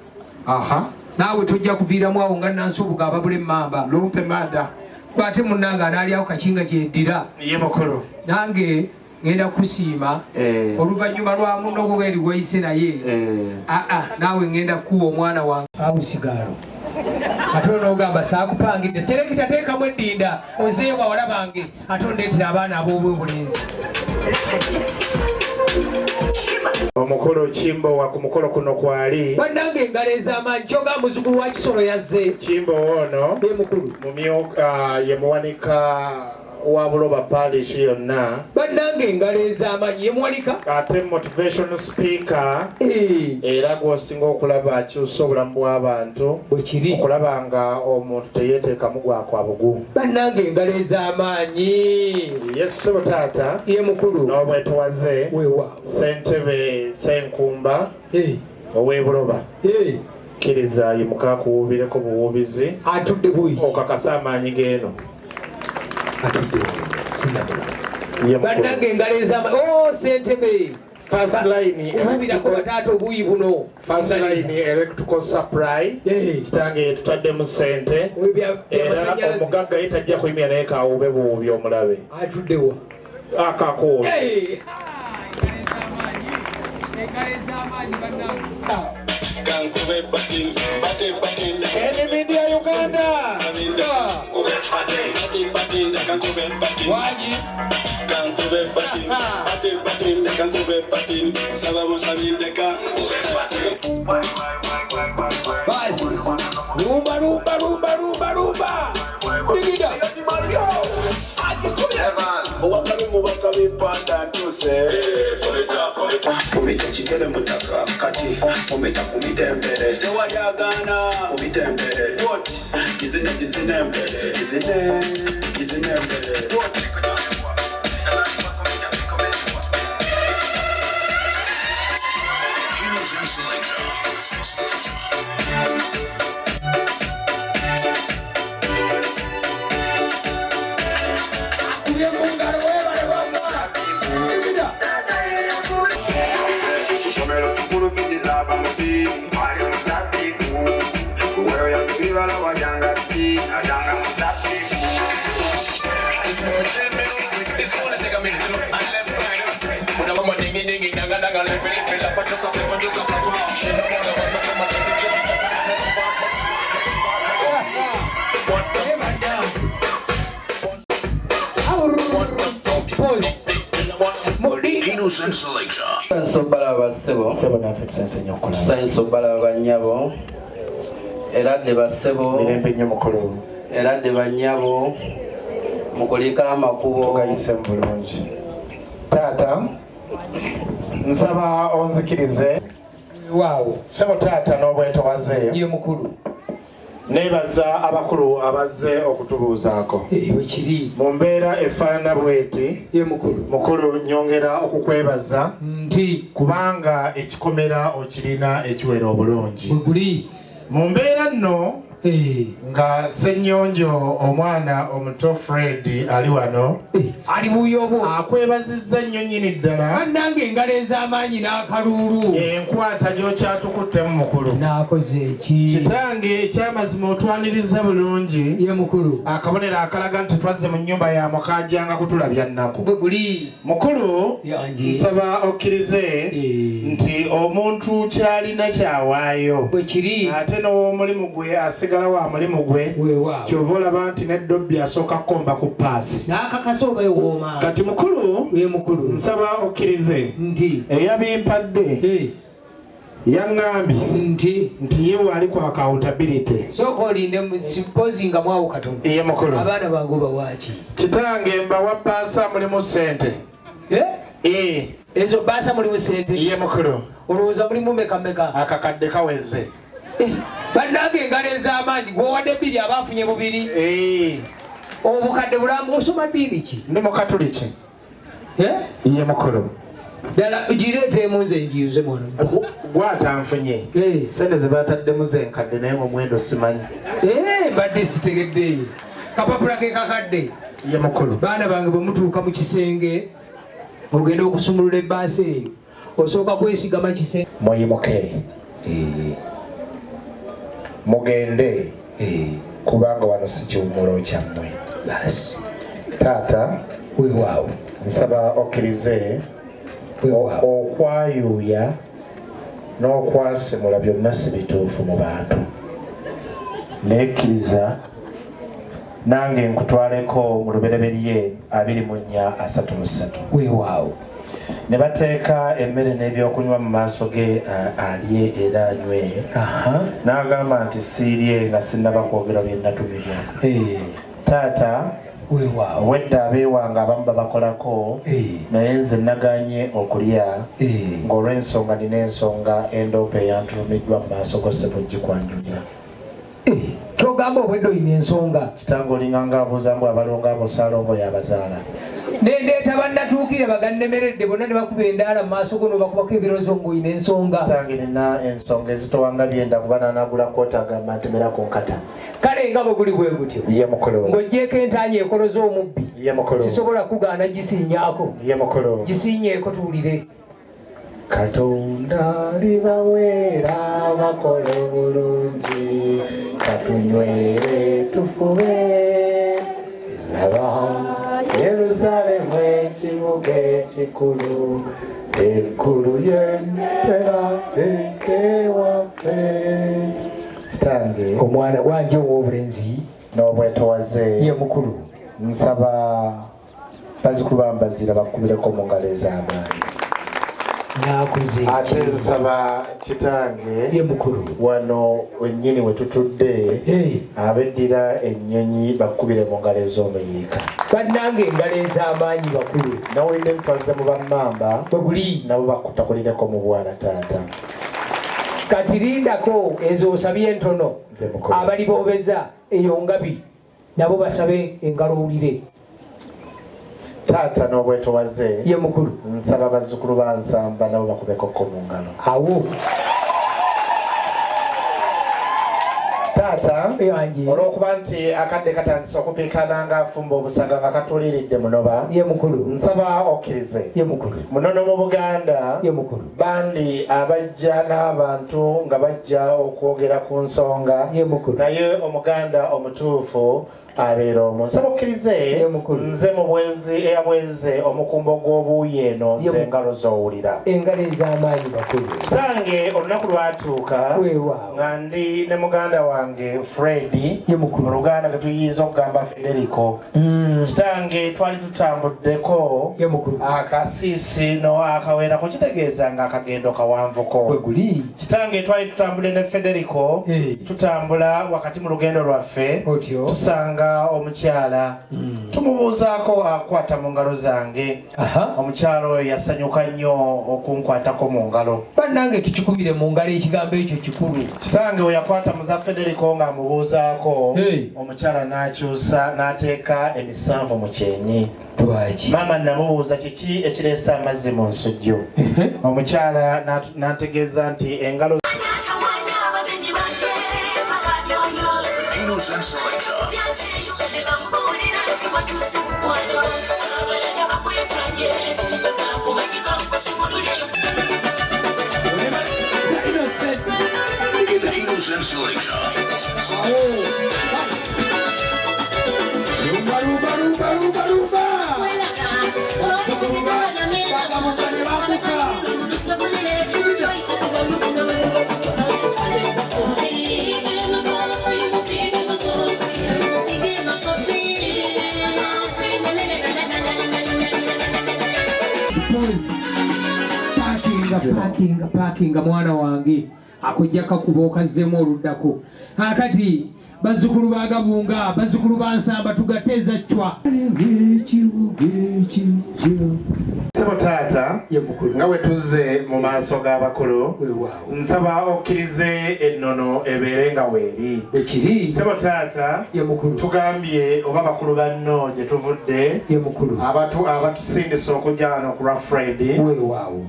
naawe tojja kuviiramu awo nga nansuubuga ababula emmamba lumpe mada kwate munnange anaalyawo kakinga kyeddira ye mukulu nange ngenda kusiima oluvannyuma lwa muno gweeri weyise naye naawe ngenda kukuwa omwana wange awusigaalo ate onogamba saakupangidde serekita teekamu eddinda ozeewa wala bange ate ondeetera abaana ab'obwebulenzi omukulu kimbo ku mukolo kuno kwali bannange engalo ez'amaanyi kyoga muzukulu wa kisolo yazze kimbo ono mumyuka ye muwanika wa buloba parish yonna bannange engalo ez'amaanyi ye muwanika ate motivation speaker era gwosinga okulaba akyusa obulamu bw'abantu bwekiri okulaba nga omuntu teyeeteekamu gwakwa bugu bannange engalo ez'amaanyi yesu sebo taata ye mukulu n'obwetowaze ssentebe senkumba ow'ebuloba kkiriza yimuka kuwuubireko buwuubizi atudde buyi okakasa amaanyi g'eno bannange engalo ez'amaanyi sentebe obubirako bataata obuyi buno first line electrical supply kitange tutaddemu ssente era omugagga ye tajja kuyimya naye kawube buwubi omulabe atuddewa akakuulu enimindi ya Uganda waji basi rumba digida kumita chikele mutaka kati kumita kumitembele tewajagana kumitembele what izine mbele izine mbele what Senso bala banyabo era de basebo mirembe nnyo mukulu era de banyabo mukulika amakubo gayise bulungi taata nsaba onzikirize waawo sebo taata n'obwetowaze ye mukulu nebaza abakulu abazze okutubuuzaako wekiri mu mbeera efaanana bweti ye mukulu nyongera okukwebaza nti kubanga ekikomera okirina ekiwera obulungi bweguli mu mbeera nno nga Ssennyonjo omwana omuto Fred ali wano ali buyobo akwebazizza nnyo nnyini ddala bannange engalo ez'amaanyi n'akaluulu enkwata gy'okyatukuttemu mukulu n'akoze eki kitange ekyamazima otwaniriza bulungi ye mukulu akabonero akalaga nti twazze mu nnyumba ya mukajjanga kutulabya nnaku bwe guli mukulu nsaba okkirize nti omuntu kyalina kyawaayo bwe kiri ate n'omulimu gwe asigala wa mulimu gwe kyova olaba nti neddobbi asooka kukomba ku paasi n'akakasa oba ewooma kati mukulu ye mukulu nsaba okkirize nti eyabimpadde yaŋŋambye nti ye waali ku accountability sooka olinde sipozi nga mwawo katono ye mukulu abaana bange obawaaki kitange mbawa baasa mulimu ssente ezo baasa mulimu ssente ye mukulu olowooza mulimu mekameka akakadde kaweze bannange engalo ez'amaanyi gwowadde bbiri aba afunye bubiri obukadde bulamu osoma ddiini ki ndi mukatuliki ye mukulu ddala gireeteemu nze njiyuze mwana gwatanfunye sente zebaataddemu zenkadde naye mumwendo simanyi mbadde sitegeddeeyo kapapula ke kakadde ye mukulu baana bange bwe mutuuka mu kisenge ogenda okusumulula ebbaasa eyo osooka kwesigama kisenge muyimuke mugende kubanga wano si kiwumulo kyammwe taata weewaawo nsaba okkirize okwayuuya n'okwasimula byonna si bituufu mu bantu nekkiriza nange nkutwaleko mu lubereberye 24:33 weewaawo ne bateeka emmere n'ebyokunywa mu maaso ge alye era anywe n'agamba nti siirye nga sinnaba kwogera bye natumibwa taata wedda abeewange abamu babakolako naye nze naganye okulya ng'olw'ensonga nina ensonga endoopa eyantulumiddwa mu maaso go sebujji kwanjulira togamba obwedde olina ensonga kitange olinganga abuuza mbu abalongo abo saalongo yabazaala nendeeta bannatuukire bagannemeredde bonna ne bakuba endaala mu maaso go nobakubako ebirozo ng'olina ensonga kitange nina ensonga ezitowanga byenda kuba nanagula koota agamba ntemerako nkata kale nga bwe guli bwe gutyo ye mukulu ng'oggyeko entaanya ekoloza omubbi ye mukulu sisobola kugaana gisiinyaako ye mukulu gisinyeeko tuwulire katonda libaweera bakole bulungi katunywere tufube laba Yerusaalemu ekibuga ekikulu ekkulu y'empera ekewaffe kitange omwana wange ow'obulenzi n'obwetowaze ye mukulu nsaba bazikulu bambazira bakubireko mu ngalo ez'amaanyi ate nsaba kitange ye mukulu wano wennyini we tutudde abeddira ennyonyi bakubire mu ngalo ez'omuyiika bannange engalo ez'amaanyi bakulu nawulidde ntwazze mu bammamba bwe guli nabo bakutakulireko mu bwana taata kati lindako ezo osabye entono abali boobeza eyo ngabi nabo basabe engalo owulire taata n'obwetowaze ye mukulu nsaba bazzukulu bansamba nabo bakubekoko mu ngalo awo taata olw'okuba nti akadde katandise okupiikana ng'afumba obusaga nga katuliiridde munoba ye mukulu nsaba okkirize ye mukulu munono mu Buganda ye mukulu bandi abajja n'abantu nga bajja okwogera ku nsonga ye mukulu naye omuganda omutuufu abeera omu nsaba okkirize nze mu bwezi eyabweze omukumbo gw'obuuyi eno nze engalo z'owulira engalo ez'amaanyi bakulu kitange olunaku lwatuuka nga ndi ne muganda wange Fred mu Luganda ge tuyinza okugamba Federico kitange twali tutambuddeko akasiisino akawerako kitegeeza nga akagendo kawanvuko kitange twali tutambudde ne Federico tutambula wakati mu lugendo lwaffe tusanga omukyala tumubuuzaako akwata mu ngalo zange omukyala oyo yasanyuka nnyo okunkwatako mu ngalo bannange tukikubire mu ngalo ekigambo ekyo kikulu kitange we yakwata muza Federico ng'amubuuzaako omukyala n'akyusa n'ateeka emisanvu mu kyenyi maama namubuuza kiki ekireese amazzi mu nsujju omukyala n'ategeeza nti engalo Illusion Selector. Illusion Selector. Parking mwana wange akujja kakuboka zemo oluddako akati bazukulu bagabunga bazukulu bansamba tugateza chwa Sebo tata ngawe tuze mu maaso g'abakulu nsaba okkirize ennono ebeerenga weeri ekiri Sebo tata tugambye oba bakulu banno gye tuvudde abatusindisa okujja wano ku Fred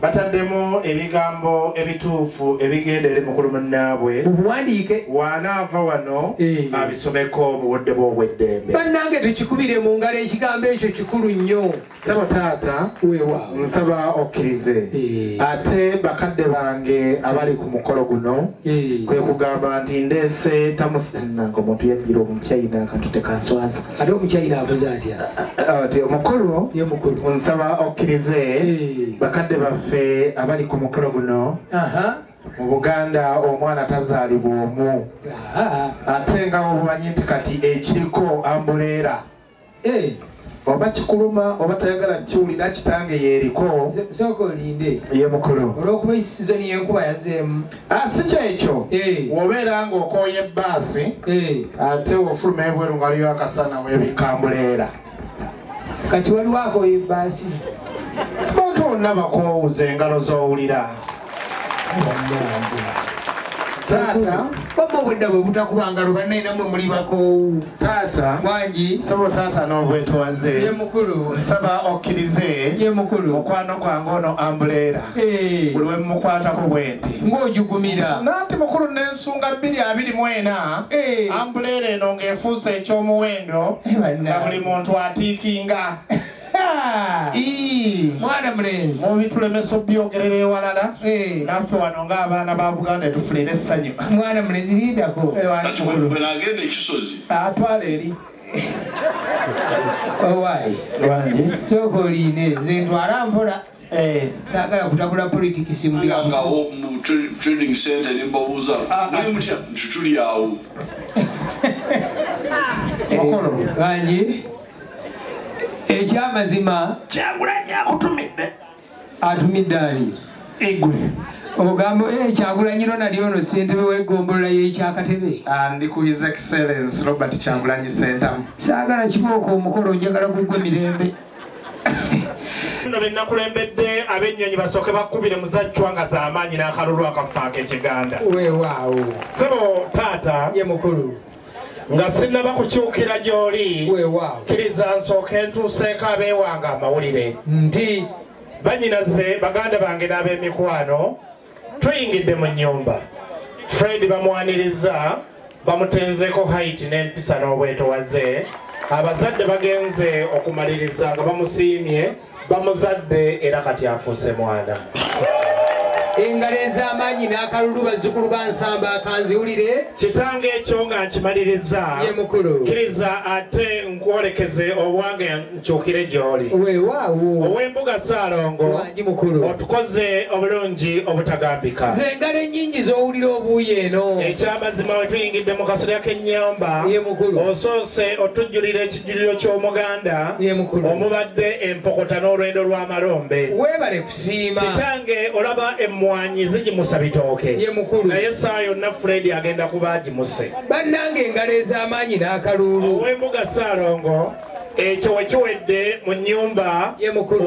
bataddemu ebigambo ebituufu ebigendere mukulu munnaabwe wanaava wano abisomeko mu budde bw'obweddembe bannange tukikubire mu ngalo ekigambo ekyo kikulu nnyo Sebo tata nsaba okkirize ate bakadde bange abali ku mukolo guno kwe kugamba nti ndeese tamusananga omuntu yaddira omukyayina akatute kanswaza ate omukyayina akoze atya ati omukulu nsaba okkirize bakadde baffe abali ku mukolo guno mu Buganda omwana tazaalibwa omu ate nga obumanyi nti kati ekiriko ambuleera oba kikuluma oba toyagala kiwulira kitange yeeriko sooka olinde ye mukulu olw'okuba isizoni y'enkuba yazeemu si kyekyo wobeera ng'okooya ebbaasi ate ofuluma ebweru nga liyo akasana weebikambuleera kati waliwo akooya ebbaasi bantu bonna bakoowuza engalo z'owulira Tata baba obwedda bwe butakubangalo bannainamwe muli bakoowu tata wangi sabo tata n'obwetowaze ye mukulu nsaba okkirize ye mukulu mukwano gwange ono ambuleera buli we mumukwatako bwenti ng'ojugumira nanti mukulu n'ensunga 224 ambuleera eno ng'efuuse ekyomuwendo nga buli muntu atiikinga mwana mulenzi mubitulemeso byogerera ewalala naffe wano ng'abaana ba Buganda etufulira essanyu mwana mulenzi lindako bwe nagenda ekisozi atwala eri owaayi sooka oliine nze ntwala mpola saagala kutabula politikisi mugangawo mu trading center nimbabuuza muli mutya nti tuli awo bangi ekyamazima Kyagulanyi akutumidde atumidde ali egwe ogambo Kyagulanyi nali ono ssentebe w'eggombolola y'ekyakatebe ndi ku His Excellence Robert Kyagulanyi Center saagala kibooka omukolo njagala gugwe mirembe nno bennakulembedde ab'ennyonyi basooke bakkubire muzajjwa nga z'amaanyi n'akalulu akafaako ekiganda weewaawo sebo taata ye mukulu nga sinnaba kukyukira gy'oli kkiriza nsooke ntuuseeko abeewanga amawulire nti bannyinaze baganda bange n'ab'emikwano tuyingidde mu nnyumba Fred bamwaniriza bamutenzeeko haiti n'empisa n'obwetowaze abazadde bagenze okumaliriza nga bamusiimye bamuzadde era kati afuuse mwana engalo ez'amaanyi n'akalulu bazzukulu bansamba akanziwulire kitange ekyo nga nkimaliriza ye mukulu kkiriza ate nkwolekeze obwange nkyukire gy'oli weewaawo ow'embuga Ssaalongo wangi mukulu otukoze obulungi obutagambika ze engalo ennyingi z'owulira obuuyi eno ekyamazima we tuyingidde mu kasolya k'ennyamba ye mukulu osoose otujjulira ekijjuliro ky'omuganda ye mukulu omubadde empokota n'olwendo lw'amalombe weebale kusiima kitange olaba emmwanyi zigimusa bitooke ye mukulu naye essaawa yonna Fred agenda kuba agimuse bannange engalo ez'amaanyi n'akalulu ow'embuga Ssaalongo ekyo we kiwedde mu nnyumba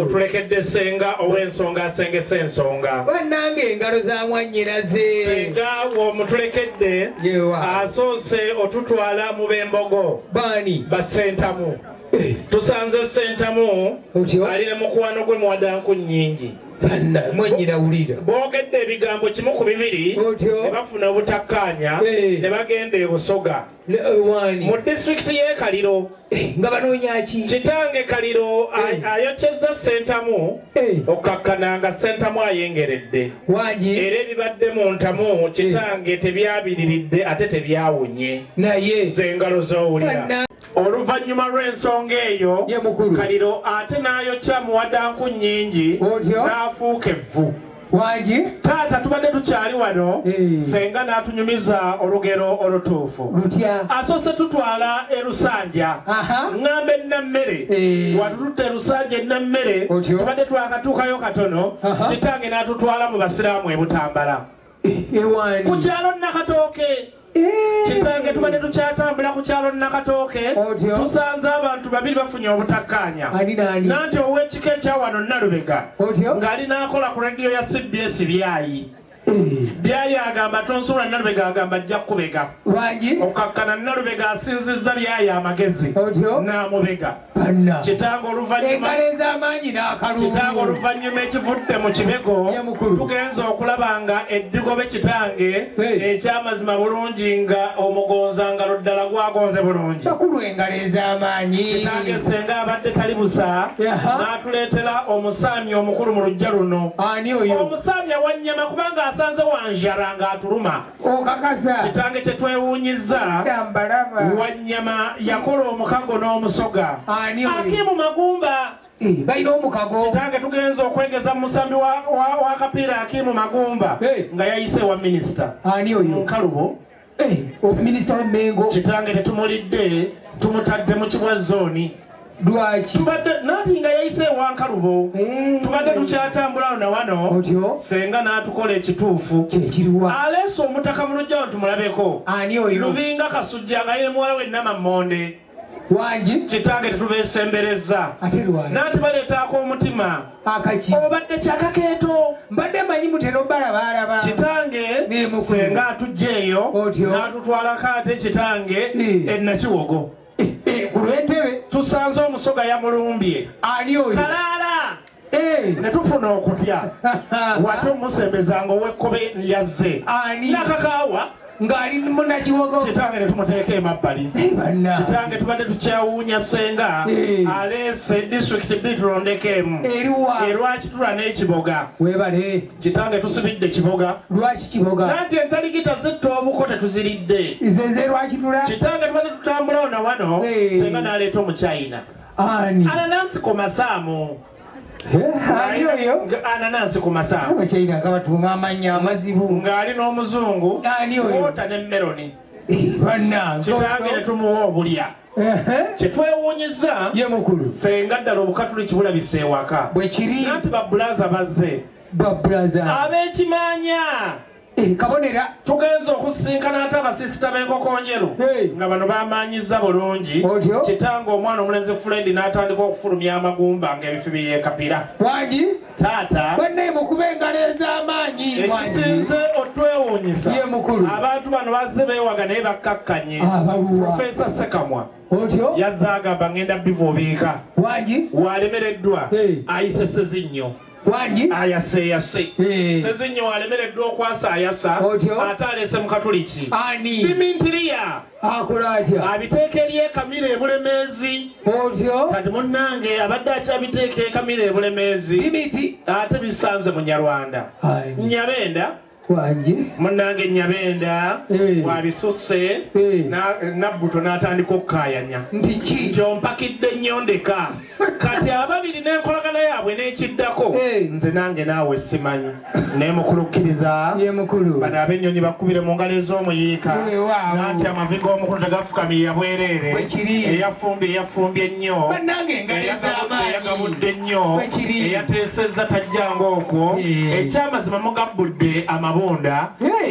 otulekedde senga ow'ensonga asengese ensonga bannange engalo za mwannyinaze senga w'omutulekedde asoose otutwala mu b'embogo baani basentamu tusanze sentamu ali ne mukwano gwe muwadanku nnyingi mwenyina ulira boogedde ebigambo kimu ku bibiri ne bafuna obutakkaanya ne bagenda e Busoga mu disitulikiti y'e Kaliro nga banoonya ki kitange Kaliro ayokyezza Ssentamu okkakkana nga Ssentamu ayengeredde era ebibadde mu ntamu kitange tebyabiriridde ate tebyawonye naye z'engalo z'owulira oluvannyuma lw'ensonga eyo Kaliro ate n'ayokya muwadanku nnyingi n'afuuka evvu wangi taata tubadde tukyali wano senga n'atunyumiza olugero olutuufu asose tutwala e Lusanja ŋŋamba ennammere watututta e Lusanja ennammere tubadde twakatuukayo katono kitange n'atutwala mu basiraamu e Butambala ku kyalo Nakatooke kitange tubadde tukyatambula ku kyalo Nakatooke tusanze abantu babiri bafunye obutakkaanya nanti ow'ekika ekya wano Nalubega ng'ali n'akola ku rediyo ya CBS Byayi agamba tonsuula Nalubega agamba ajja kubega okakkana Nalubega asinzizza Byayi amagezi n'amubega kitange oluvannyuma ekivudde mu kibego tugenza okulaba nga eddigobe kitange ekyamazima bulungi nga omugonzangalo ddala gwagonze bulungi kitange senga abadde tali busa n'atuleetera omusaami omukulu mu lujja luno omusaami awanyama kubanga asanze wanjara ng'atuluma kitange kye twewuunyizza wanyama yakola omukago n'omusoga Akimu Magumba balina omukago kitange tugenza okwegeza mu musambi wa kapiira Akimu Magumba nga yayise wa minisita Nkalubo minisita w'Emmengo kitange tetumulidde tumutadde mu Kibwa zooni lwaki tubadde nati nga yayise wa Nkalubo tubadde tukyatambula na wano senga n'atukola ekituufu aleese omutaka mu lujja tumulabeko Lubinga Kasujja nga yine muwala we Namammonde wangi kitange tetubeesembereza nanti baleetaako omutima obadde kyakakeeto mbadde manyi mutera obalabaalaba kitange senga atujja eyo n'atutwalako ate kitange Nakiwogo ku lw'entebe tusanze omusoga yamulumbye Kalaala ne tufuna okutya wate omusembezanga ow'ekkobe yazze nakakaawa ng'ali mu Nakiwogo kitange ne tumuteeka emabbali kitange tubadde tukyawuunya senga aleese disitulikiti bbiri tulondekemu erwakitula n'ekiboga webale kitange tusibidde Kiboga lwaki Kiboga nanti entaligita zitta obuko tetuziridde zeze lwakitula kitange tubadde tutambulawo na wano senga n'aleeta omucyayina ananansi ku masaamu ananansi ku masaamu abakyayina nga batuuma amannya amazibu ng'ali n'omuzungu wota ne meloni kitange ne tumuwa obulya kyetwewuunyiza senga ddala obukatuliki bulabise ewaka nanti babulaza bazze ab'ekimanya kabonera tugenza okusinkana ate abasisita b'enkokonjeru nga bano bamanyiza bulungi kitange omwana omulenzi Fulendi n'atandika okufulumya amagumba ng'ebifi byekapira wangi taata banne mukube engalo ez'amaanyi ekisinze otwewuunyisa abantu bano bazze beewaga naye bakkakkanye Profesa Sekamwa yazze agamba ngenda bivuubiika walemereddwa ayise Sezinnyo wangi ayaseyase Sezinnyo walemereddwa okwasa ayasa ate aleese mu Katuliki bimintiriya akola atya abiteeka eri ekamira ebulemeezi kati munnange abadde akyabiteeka ekamira ebulemeezi ate bisanze mu Nyarwanda Nyabenda wangi munnange Nyabenda wabisusse Nabbuto n'atandika okukaayanya nti ompakidde nnyo ndeka kati ababiri n'enkolagana yaabwe n'ekiddako nze nange naawe simanyi naye mukulukkiriza bano ab'ennyonyi bakubire mu ngalo ez'omuyiika nanti amavi g'omukulu tegafukamirira bwereere eyafumbye ennyo eyagabudde ennyo eyateesezza tajjanga okwo ekyamazima mugabbudde amabunda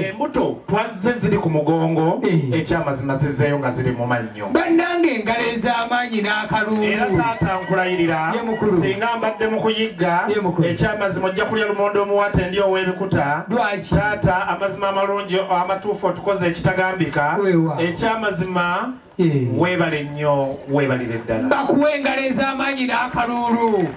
embuto twazze ziri ku mugongo ekyamazima zizzeeyo nga ziri mu mannyo bannange engalo ez'amaanyi n'akalulu era taata nkulayirira singa mbadde mu kuyigga ekyamazima ojja kulya lumonde omuwate ndi ow'ebikuta taata amazima amalungi amatuufu otukoze ekitagambika ekyamazima weebale nnyo weebalire ddala bakuwa engalo ez'amaanyi n'akalulu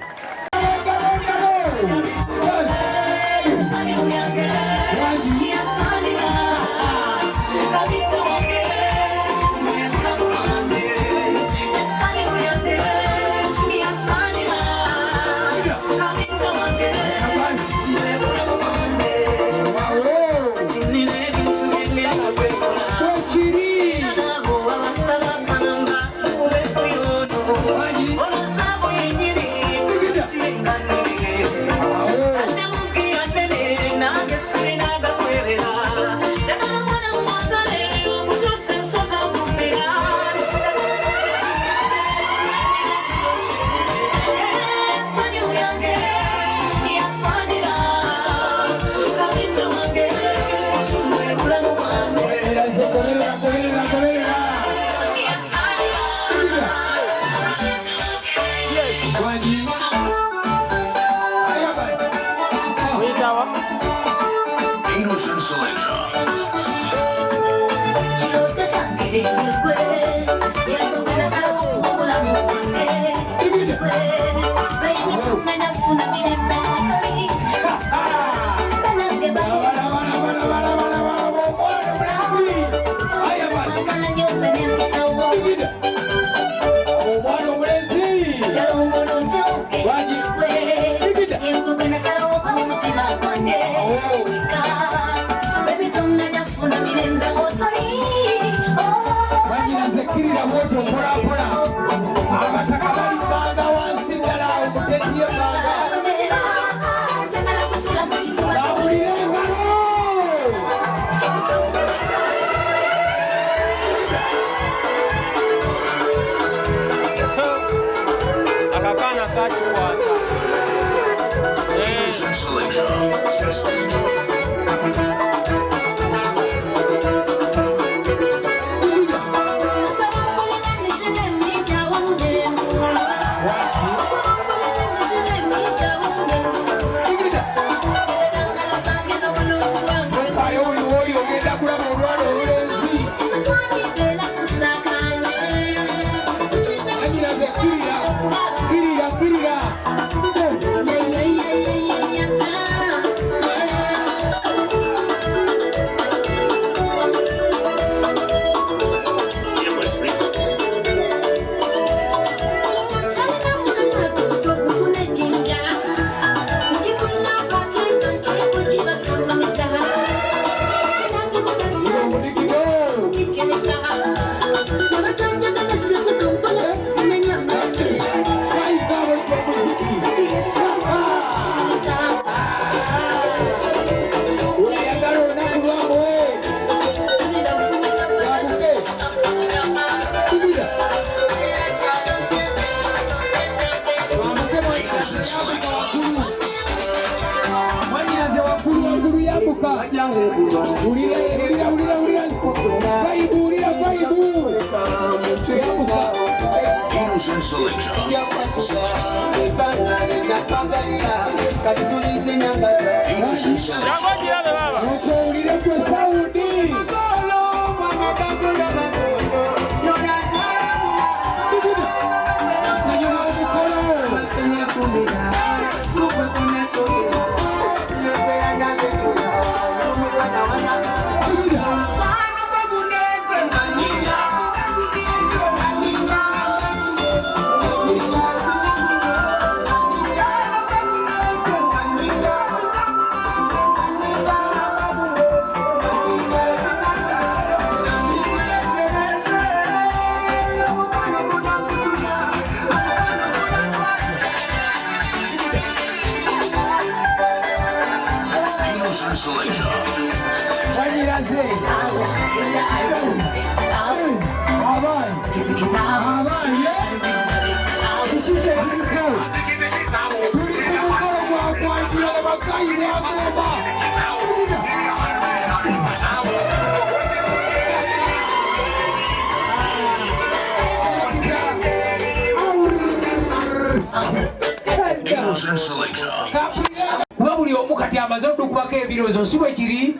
Buli omu kati amaze okubako ebirozo si bwe kiri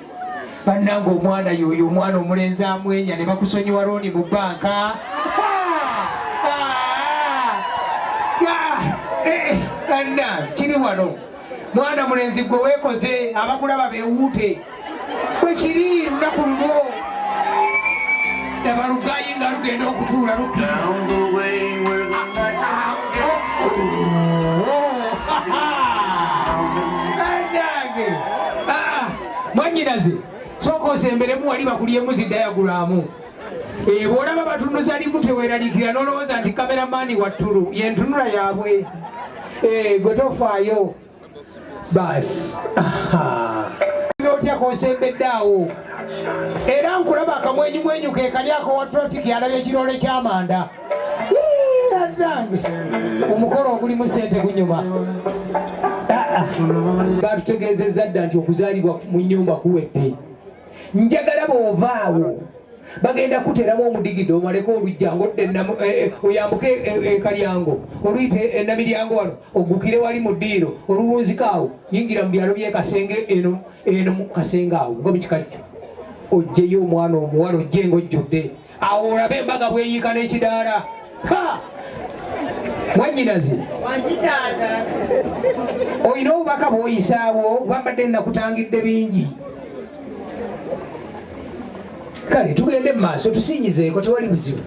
bannange omwana yoyo omwana omulenzi amwenya ne bakusonyiwa looni mu bbanka banna kiri wano mwana mulenzi gwe weekoze abakulaba beewuute bwe kiri lunaku luno abalugayi nga lugenda okutuula mwanyinaze sooka osemberemu wali bakulyemu zidayagulamu bw'olaba batunuza limu teweeralikira n'olowooza nti kameramaani wattulu yentunula yaabwe gwe tofaayo baasi otya kosembedde awo era nkulaba akamwenyumwenyu ke kali ako wa trafiki alabye ekirole ky'amanda azange omukolo ogulimu ssente gunyuma batutegeezezza dda nti okuzaalibwa mu nnyumba kuwedde njagala bw'ovaawo bagenda kuteramu omudigido omaleko olujja ngodde oyambuke ekalyango oluyite enamiryango wano ogukire wali mu ddiiro oluwunzikaawo yingira mu byalo byekasenge eno mu kasenge awo nga mukikajjo ojjeyo omwana omuwala ojje ng'ojjudde awo olabe embaga bweyiika n'ekidaala. Mwannyinaze olina obubaka bw'oyisaawo bambadde nakutangidde bingi. Kale tugende mu maaso tusinyizeeko tewali buzibu.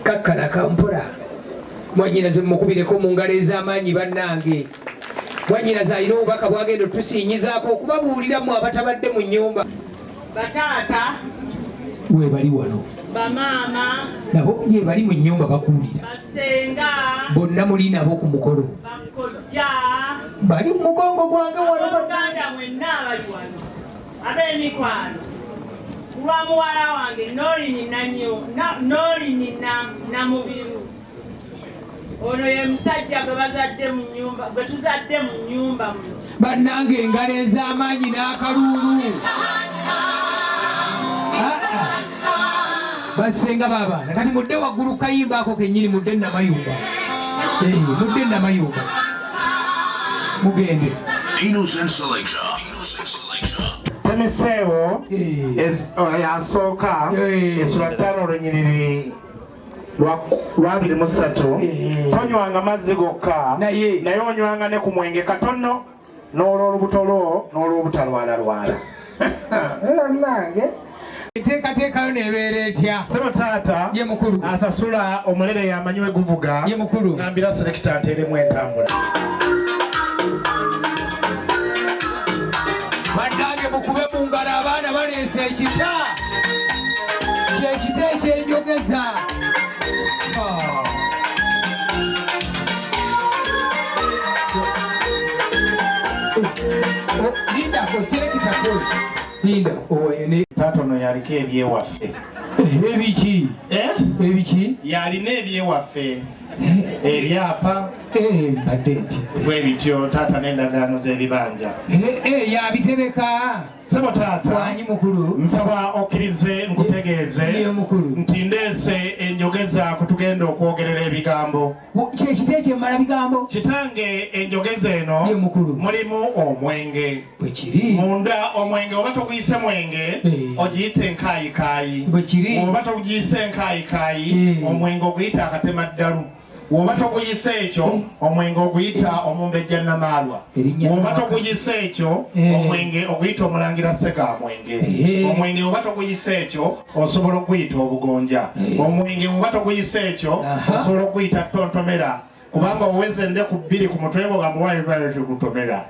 Kakkana kampola mwannyinaze mukubireko mu ngalo ez'amaanyi bannange. Mwannyinaze alina obubaka bwagenda otusinyizaako okubabuuliramu abatabadde mu nnyumba. Bataata we bali wano, bamaama nabo ye bali mu nnyumba bakuwulira, basenga bonna muli nabo ku mukolo, bakojja bali mu mugongo gwange wano, baganda mwenna abali wano, ab'emikwano kulwa muwala wange Noolini Namubiru. Ono ye musajja gwe tuzadde mu nnyumba muno. Bannange engalo ez'amaanyi n'akaluulu. Basenga b'abaana kati mudde waggulu kayimba ako kennyini, mudde namayumba, mudde namayumba mugende. Innocent Selection. Temiseewo yasooka essula 5 lunyiriri lwa 23 tonywanga mazzi gokka naye onywanga ne ku mwenge katono n'olw'olubuto lwo n'olw'obutalwalalwala. Era nange enteekateekayo nebeera etya? Ssebo taata ye mukulu asasula omulere yamanyi we guvuga, ye mukulu ngambira selekita nteeremu entambula. Bannange mukube mu ngalo abaana baleese ekita, kyekita ekyenjogeza. Linda ko selekita ko Linda oyene taata ono yaliko ebyewaffe. Ebiki? Ebiki? Yalina ebyewaffe ebyapa mbadde nti bwe bityo taata n'endagaano z'ebibanja yabitereka. Ssebo taata wanyi mukulu nsaba okkirize nkutegeeze nti ndeese enjogeza kutugenda okwogerera ebigambo. Kyekita ekyemmala bigambo? Kitange enjogeza eno mulimu omwenge. Bwekiri munda omwenge oba toguyise mwenge ogiyite enkaayikaayi. Bwekiri oba toguyise enkaayikaayi omwenge oguyita akatemaddalu. Woba toguyise ekyo omwenge oguyita omumbejja namaalwa. Woba toguyise ekyo omwenge oguyita omulangira Ssegamwenge. Omwenge woba toguyise ekyo osobola okuyita obugonja. Omwenge woba toguyise ekyo osobola okuyita tontomera. Kubanga oweze endeku 2 ku mutwe gwo gamba wayivayo kikutomera.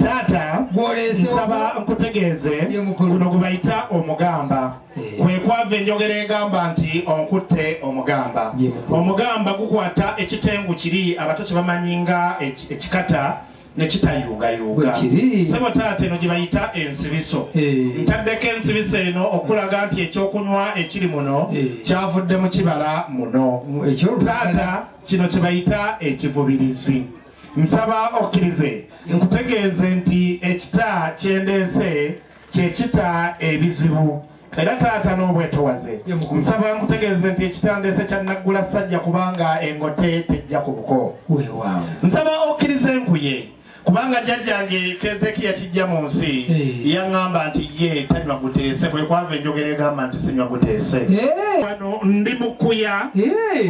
Taata nsaba nkutegeeze guno gwe bayita omugamba. Kwe kwava enjogera egamba nti onkutte omugamba. Omugamba gukwata ekitengu kiri abato kye bamanyi nga ekikata ne kitayuugayuuga. Ssebo taata eno gye bayita ensibiso. Ntaddeko ensibiso eno okulaga nti ekyokunywa ekiri muno kyavudde mu kibala muno. Taata kino kye bayita ekivubirizi. Nsaba okkirize nkutegeeze nti ekita kyendeese kye kita ebizibu. Era taata n'obwetowaze nsaba nkutegeeze nti ekitandeese kya Naggula Ssajja kubanga engote tejja ku buko. Nsaba okkirize nkuye kubanga jjajjange Keezeekiya kijja mu nsi yaŋŋamba nti ye tanywa guteese, bwe kwava enjogera egamba nti sinywa guteese. Wano ndi mukuya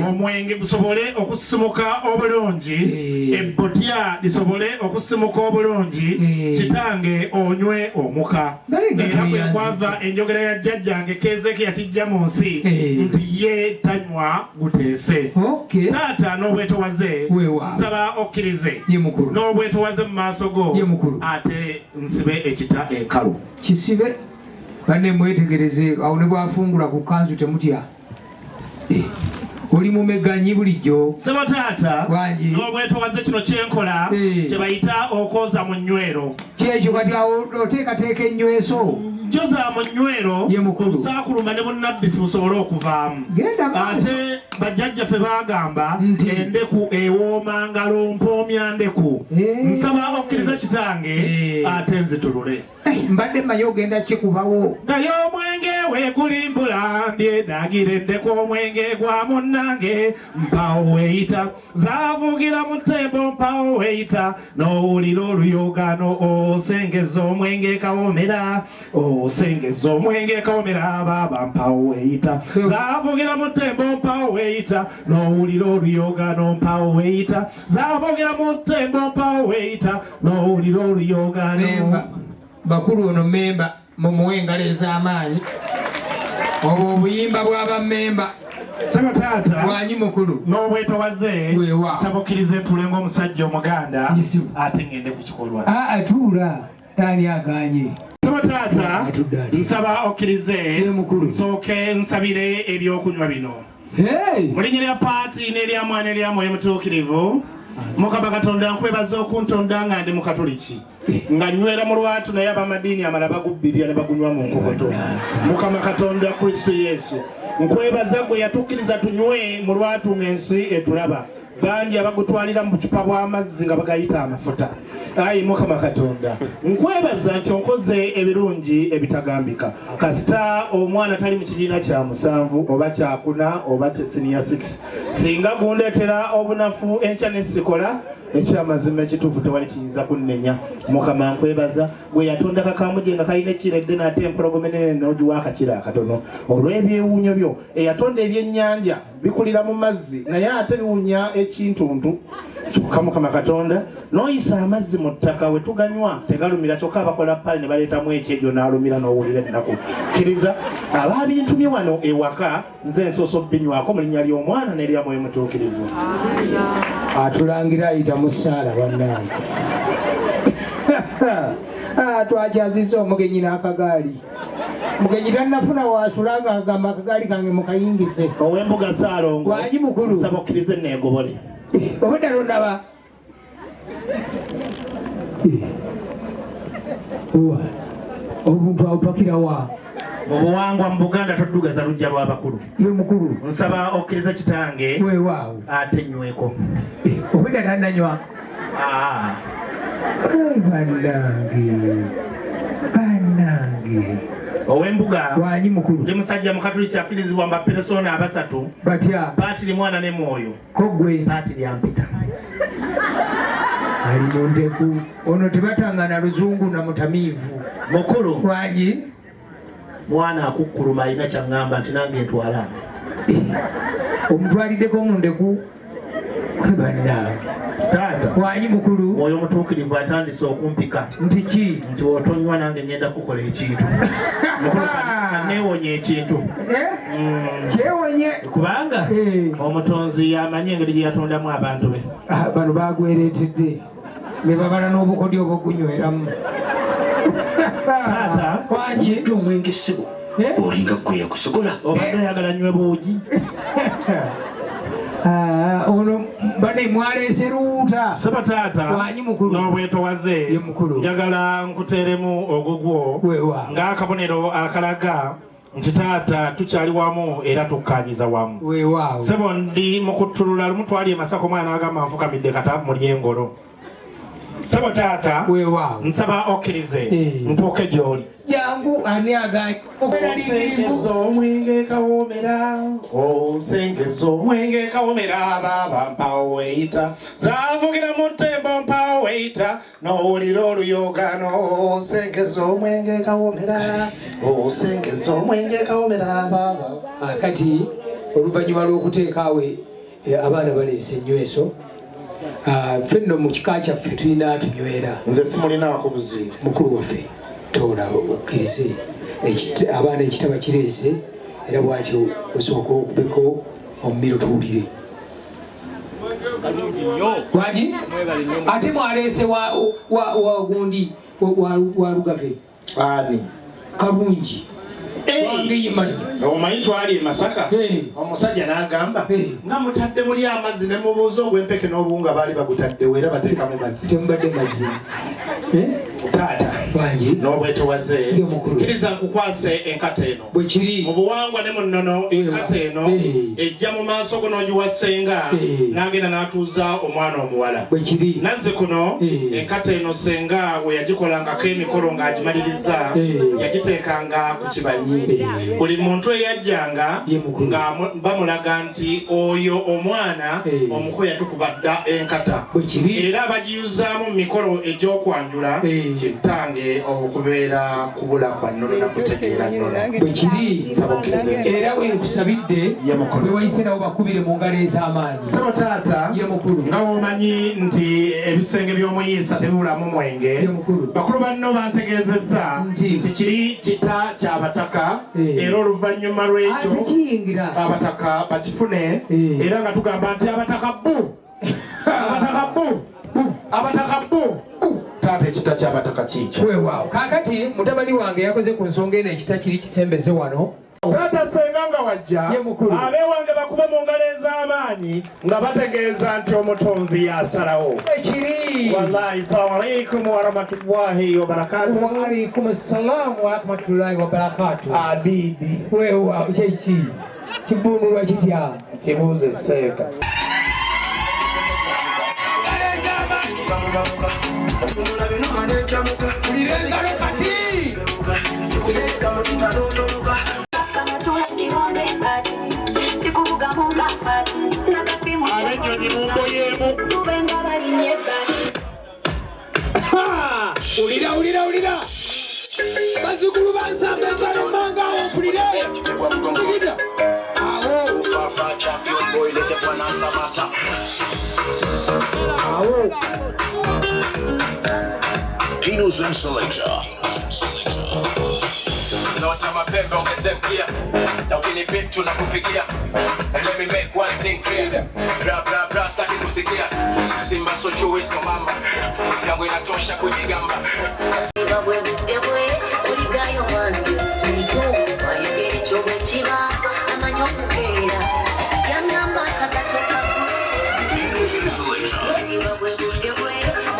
omwenge gusobole okusisimuka obulungi, ebbotya lisobole okusisimuka obulungi, kitange onywe omuka. Era bwe kwava enjogera ya jjajjange Keezeekiya kijja mu nsi nti ye tanywa guteese. Taata n'obwetowaze nsaba okkirize n'obwetowaze mu maaso go ate nsibe ekita enkalu. Kisibe banne mwetegereze awo ne bwafungula ku kanzu temutya. Oli mumeganyi bulijjo. Ssebo taata n'obwetowaze kino kyenkola kye bayita okwoza mu nywero. Kyekyo kati awo oteekateeka ennyweso. Njoza mu nywero obusaakuluma ne bunnabbisi busobole okuvaamu. Ate bajjajjaffe baagamba endeku ewooma ngalo mpoomya ndeku. Nsaba okkiriza kitange ate nzitulule. Mbadde mmanyi ogenda kikubawo. Naye omwenge wekulimbula ndyenagirendeko omwenge gwa munnange mpawo weeyita zaavugira mu ttembo mpawo weeyita n'owulira oluyogano osengeza omwenge kawomera osengeza omwenge kawomera baba mpawo weeyita zaavugira mu ttembo mpawo weeyita n'owulira oluyogano mpawo weeyita zaavugira mu ttembo mpawo weeyita n'owulira oluyogano bakulu ono memba mumuwe engalo ez'amaanyi obwo obuyimba bw'abamemba Saba taata bwanyi mukulu n'obwetowaze sabokkirize tulenga omusajja omuganda ate ngende ku kikolwa tuula taani aganye saba taata nsaba okkirize nsooke nsabire ebyokunywa bino mu linnya lya paati n'erya mwana erya mwoyo mutuukirivu Mukama Katonda nkwebaza okuntonda nga ndi mukatoliki nga nywera mu lwatu naye abamadiini amala bagubbirira ne bagunywa mu nkokoto. Mukama Katonda Kristo Yesu nkwebaza gwe yatukkiriza tunywe mu lwatu ng'ensi etulaba bangi abagutwalira mu bucupa bw'amazzi nga bagayita amafuta. Ayi Mukama Katonda nkwebaza nti onkoze ebirungi ebitagambika kasita omwana tali mu kibiina kya 7 oba kya 4 oba kya senior 6 singa gundeetera obunafu enkya nesikola ekyamazima ekituufu tewali kiyinza kunnenya. Mukama nkwebaza gwe yatonda kakamuje nga kalina ekiredde n'ate empologomene n'ogiwa akakira akatono olw'ebyewuunyo byo eyatonda ebyennyanja bikulira mu mazzi naye ate biwunya ekintuntu kyokka Mukama Katonda n'oyisa amazzi mu ttaka we tuganywa tegalumira kyokka abakola pale ne baleetamu ekyejo n'alumira n'owulira ennaku. Kkiriza ababintu bye wano ewaka nze nsooso binywako mu linnya ly'omwana n'erya mwoyo mutuukirivu. Atulangira ayita mu ssaala bannange twakyazizza omugenyi n'akagaali mugenyi tannafuna wasula nga agamba akagaali kange mukayingize ow'embuga Ssaalongo wanyi mukulu nsaba okkirize neegobole obudde londaba obuntu awupakira wa mu buwangwa mu Buganda toddugaza lujja lw'abakulu ye mukulu nsaba okkiriza kitange weewaawo ate nyweko obudde tannanywa bannange ow'embuga wanyi mukulu ndi musajja mukatoliki akkirizibwa mba peresona abasatu batya paati li mwana ne mwoyo kogwe paati lyampita ali mu nteku ono tebatangana luzungu na mutamiivu mukulu wanyi mwana akukkuluma alina kyaŋŋamba nti nange etwala omutwaliddeko mu ndeku bannange taata wanyi mukulu mwoyo mutuukirivu atandise okumpika nti ki nti wotonywa nange ngenda kukola ekintu mukulu kanneewonye ekintu kyewonye kubanga omutonzi yamanyi engeri gye yatondamu abantu be bano bagwereetedde ne babala n'obukodyo obwogunyweramu taata wanyi omwenge ssebo olinga gwe yakusogola obadde oyagala nywe buugi ono bane mwaleese luuta saba taata wanyi mukulu n'obwetowaze njagala nkuteeremu ogugwo ng'akabonero akalaga nti taata tukyali wamu era tukkaanyiza wamu weewaawo sebo ndi mu kuttulula lumu twali e Masaka omwana agamba nfukamidde kata mu lyengolo sebo taata weewaawo nsaba okkirize ntuuke gy'oli jangu ani osengeza omwenge kawomera osengeza omwenge kawomera baba mpawo weeyita zaavugira mu ttembo mpawo weeyita n'owulira oluyogano osengeza omwenge kawomera osengeza omwenge kawomera baba. Kati oluvannyuma lw'okuteekaawo abaana baleese ennyweso ffenno mu kika kyaffe tulina tunywera nze simulinaako buzibu mukulu waffe tola okkirize abaana ekitaba kireese era bwatyo osooka okubeko omumiro tuwulire wangi ate mwaleese wa gundi wa Lugave ani kalungi wange yimanyi omanyi twali e Masaka omusajja n'agamba nga mutadde muli amazzi ne mubuuza ogw'empeke n'obuwunga baali bagutaddewo era bateekamu mazzi temubadde mazzi taata n'obwetowaze kkiriza nkukwase enkata eno mu buwangwa ne mu nnono enkata eno ejja mu maaso go n'ogiwasenga n'agenda n'atuuza omwana omuwala nazze kuno enkata eno senga we yagikolangako emikolo ng'agimaliriza yagiteekanga ku kibanyi buli muntu eyajjanga nga bamulaga nti oyo omwana omuko yatukubadda enkata era bagiyuzaamu mu mikolo egy'okwanjula kittange okubeera kubula kwa nnono nakutegeera nnono bwekiri era wenkusabidde wewayise nawo bakubire mu ngalo ez'amaanyi sabo taata nga womanyi nti ebisenge by'omuyiisa tebibulamu mwenge bakulu banno bantegeezezza nti kiri kita kyabataka era oluvannyuma lwekyo abataka bakifune era nga tugamba nti abataka bbu abataka bbu taata ekita kyabataka kiikyo weewaawo kaakati mutabani wange yakoze ku nsonga eno ekita kiri kisembeze wano taata senga nga wajja abeewange bakube mu ngalo ez'amaanyi nga bategeeza nti omutonzi yasalawo ekiri wallahi salaamu alaikum warahmatullahi wabarakatu waalaikum salaamu warahmatullahi wabarakatu abidi weewaawo kyeki kivuunulwa kitya kibuuze seeka ulira bazukulu bansamba enjalo mangawo mpulire ndigida awo Dino's and Selector. Naota mapembe ongeze mkia na ukinipip tunakupigia. And let me make one thing clear. Bra bra bra staki kusikia. Simba so chui so mama. Yangu inatosha kujigamba. Zimbabwe butebwe uligayo wange. Wayogeri chobe chiba amanyokukera. Yangamba katatoka kule. Dino's and Selector. Zimbabwe butebwe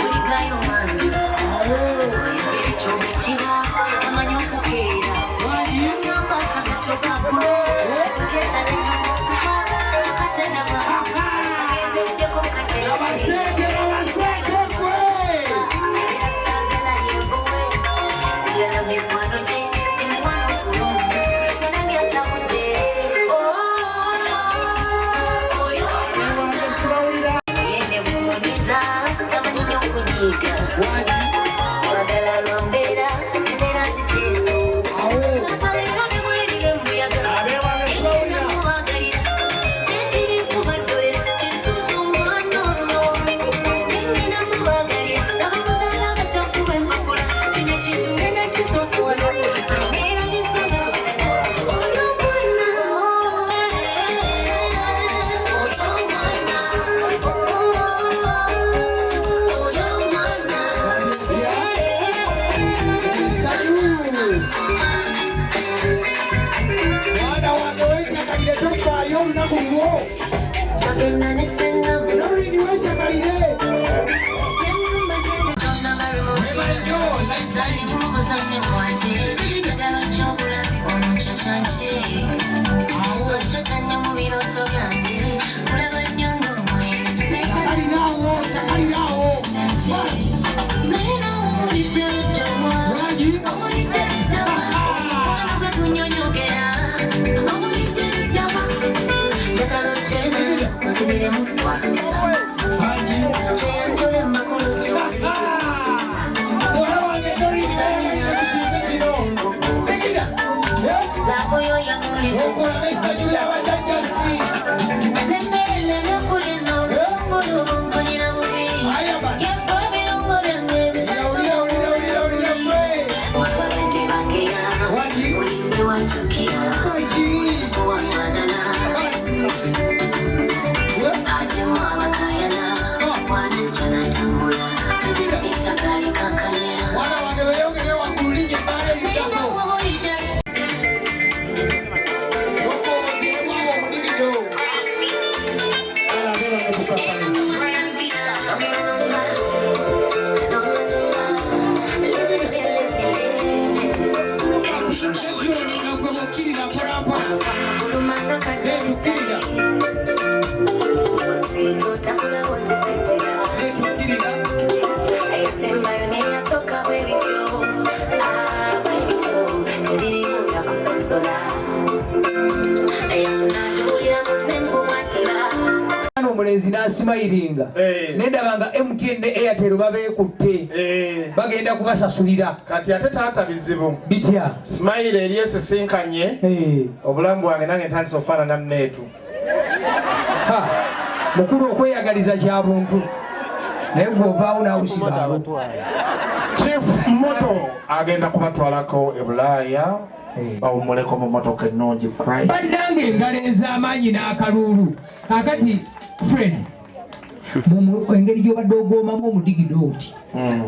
uligayo wange. Wayogeri chobe chiba amanyokukera. Yangamba katatoka kule. Kugeza leo kufa. Katenda ba. Agende ndeko katenda. abaseke kwe tukirira kolampa Kulumanga kadukirira Osiro takula osisitira tukirira Esembayo neya soka webityo webityo tebiri muya kusosola Eyafuna ndulira munembo mwatira omulenzi n'asimayiringa nendabanga MTN ne Airtel babeekutte bagenda kubasasulira kati ate taata bizibu bitya Smile eri esisinkanye obulamu bwange nange ntandise okufaanana mmeetu mukulu okweyagaliza kya buntu naye gwovaawo nawusibaalo Chief Moto agenda kubatwalako e Bulaaya bawumuleko mu motoka ennungi bannange engalo ez'amaanyi n'akaluulu akati Fred engeri gy'obadde ogoomamu omudigidooti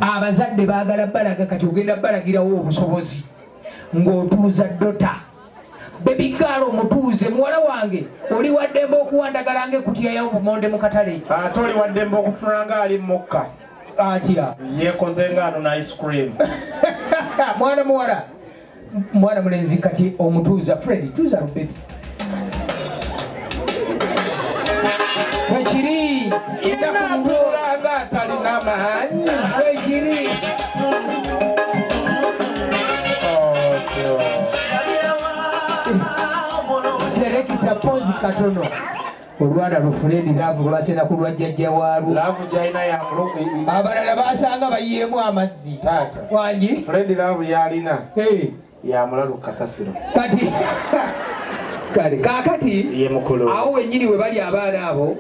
abazadde baagala balaga kati ogenda balagirawo obusobozi ng'otuuza dota bebigaalo omutuuze muwala wange oli waddembe okuwandagala ng'ekutiya y'obumonde mu katale ate oli waddembe okutunanga ali mukka atya yeekoze ng'ano na ice cream mwana mulenzi kati omutuuza Fred tuuza lubebi wekiri endakumutulaga atalina maanyi wekiri serekita pozi katono olwana lufuleni laavu lwasena ku lwajjajja waalwo laavu gyalina yamuluku abalala basanga bayiyeemu amazzi taata wangi Fred laavu yalina yamulalu kasasiro kati kale kakati ye mukulu awo wennyini we bali abaana abo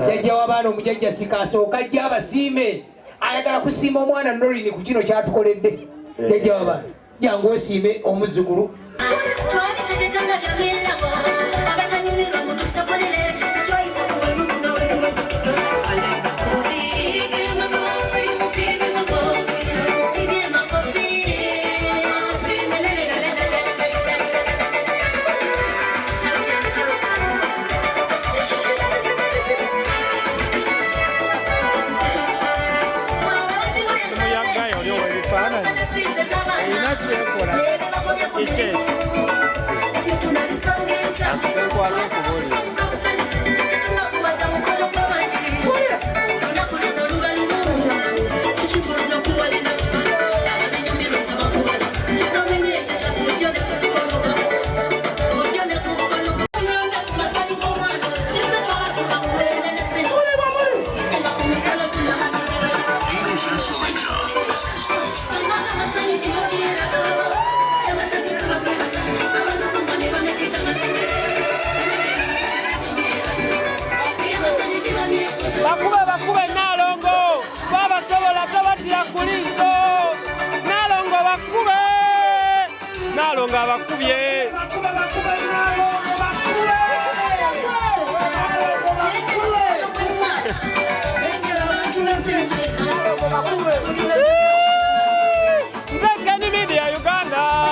jjajja w'abaana omujjajja sikasooka ajja abasiime ayagala kusiima omwana Norini ku kino kyatukoledde jjajja w'abaana jangu osiime omuzzukulu bakube Nalongo babasobola tabatira kulizo Nalongo bakube Nalongo abakubye Nzekeni Media Uganda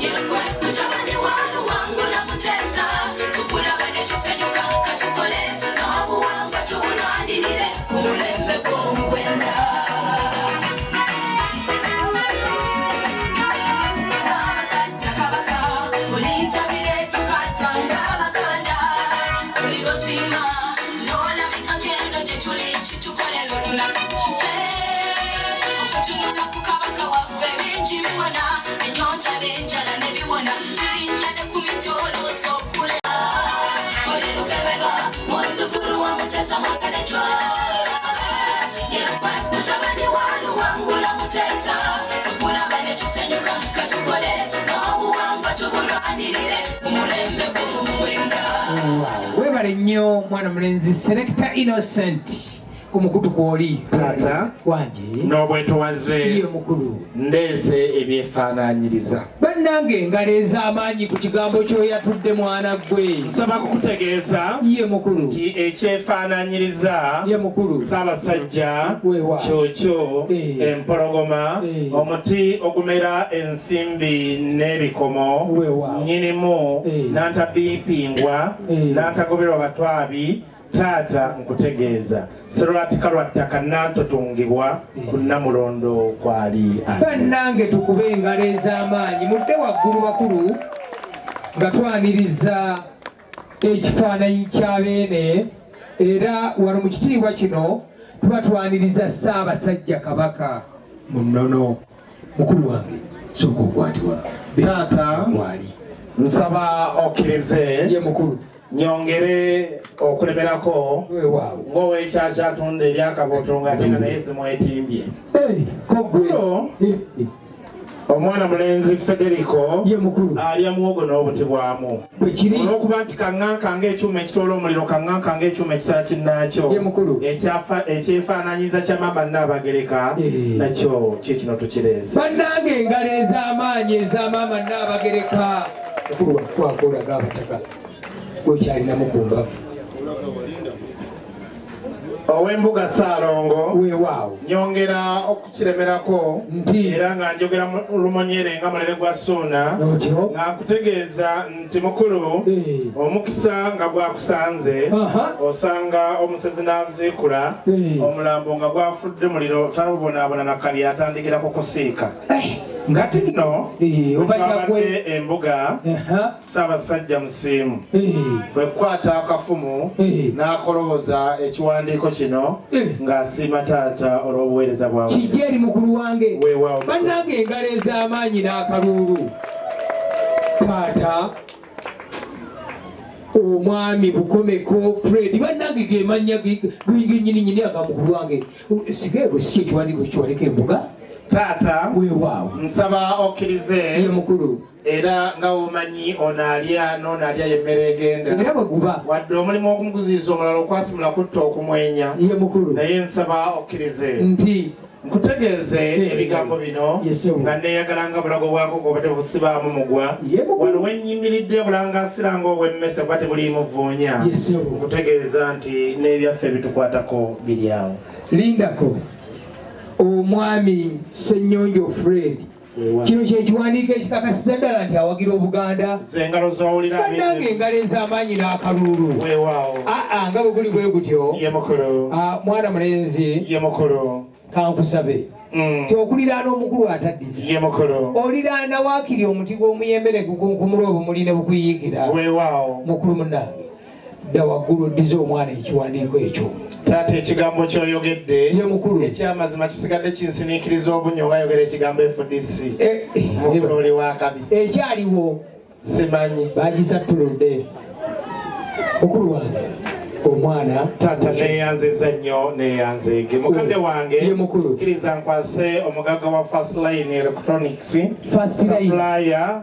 Yeah, but webale nnyo mwana mulenzi Selector Innocent kumukutu kwoli tata wanje n'obwetowaze ye mukulu ndeese ebyefaanaanyiriza bannange engalo ez'amaanyi ku kigambo ky'oyatudde mwana gwe nsaba kukutegeeza ye mukulu nti ekyefaanaanyiriza ye mukulu Ssaabasajja kyokyo empologoma omuti ogumera ensimbi n'ebikomo nnyinimu n'antabiipingwa n'antagoberwa batwabi taata nkutegeeza serwatika lwa ttaka nantotungibwa ku Namulondo kwali bannange tukube engalo ez'amaanyi mudde waggulu bakulu nga twaniriza ekifaananyi kya beene era wano mu kitiibwa kino tuba twaniriza Ssaabasajja Kabaka Munono mukulu wange sooka okwatibwa taata wali nsaba okkirize ye mukulu nyongere okulemerako ng'ow'ekyakyatunda eryakaboto ng'ate nga naye zimwetimbye omwana mulenzi Federico alya muwogo n'obuti bwamu olw'okuba nti kaŋŋanka ng'ekyuma ekitoola omuliro kaŋŋanka ng'ekyuma ekisala kinnaakyo ekyefaananyiza kya Maama Nnaabagereka nakyo kikino tukireese bannange engalo ez'amaanyi eza Maama Nnaabagereka mukulu wakulaga abataka wekyalinamu ku mbavu ow'embuga Ssaalongo weewaawo nyongera okukiremerako era nga njogera Lumonyere nga mulere gwa Ssuuna nga nkutegeeza nti mukulu omukisa nga gwakusanze osanga omusezi n'aziikula omulambo nga gwafudde muliro tabubonaabona nakali atandikira kukusiika nga tino twabadde embuga Ssaabasajja Musiimu bwe kukwata akafumu n'akoloboza ekiwandiiko kino ng'asiima taata olw'obuweereza bwawe kijja eri mukulu wange bannange engalo ez'amaanyi n'akaluulu taata omwami Bukomeko Fred bannange ge mannya genyininyini aga mukulu wange sigeego si ekiwandiiko kiwalika embuga taata weewaawo nsaba okkirize ye mukulu era nga omanyi onaalya n'onaalya yemmere egenda era bweguba wadde omulimu ogumuguziiza omulala okwasimula kutta okumwenya ye mukulu naye nsaba okkirize nti nkutegeeze ebigambo bino nga neeyagala nga bulago bwako gobadde busibaamu mugwa wano wennyimiridde bulangaasira ng'obwemmese kuba tebuliimu vvuunya nkutegeeza nti n'ebyaffe ebitukwatako biri awo lindako omwami Ssenyonjo Fred kino kyekiwandiiko ekikakasiza ddala nti awagira Obuganda zengalo zowulira bannange engalo ez'amaanyi n'akaluulu weewaawo nga bwe guli bwe gutyo ye mukulu mwana mulenzi ye mukulu kankusabe tyokuliraana omukulu ataddiza ye mukulu oliraana waakiri omuti gw'omuyembere kumula obumuli ne bukuyiikira weewaawo mukulu munnange dda waggulu oddiza omwana ekiwandiiko ekyo taata ekigambo kyoyogedde ye mukulu ekyamazima kisigadde kinsiniikiriza obunyo ngayogera ekigambo FDC mukulu oli wakabi ekyaliwo simanyi bagisattuludde mukulu wange omwana taata neeyanziza nnyo neeyanzeege mukadde wange kkiriza nkwase omugaga wa First Line Electronics supplier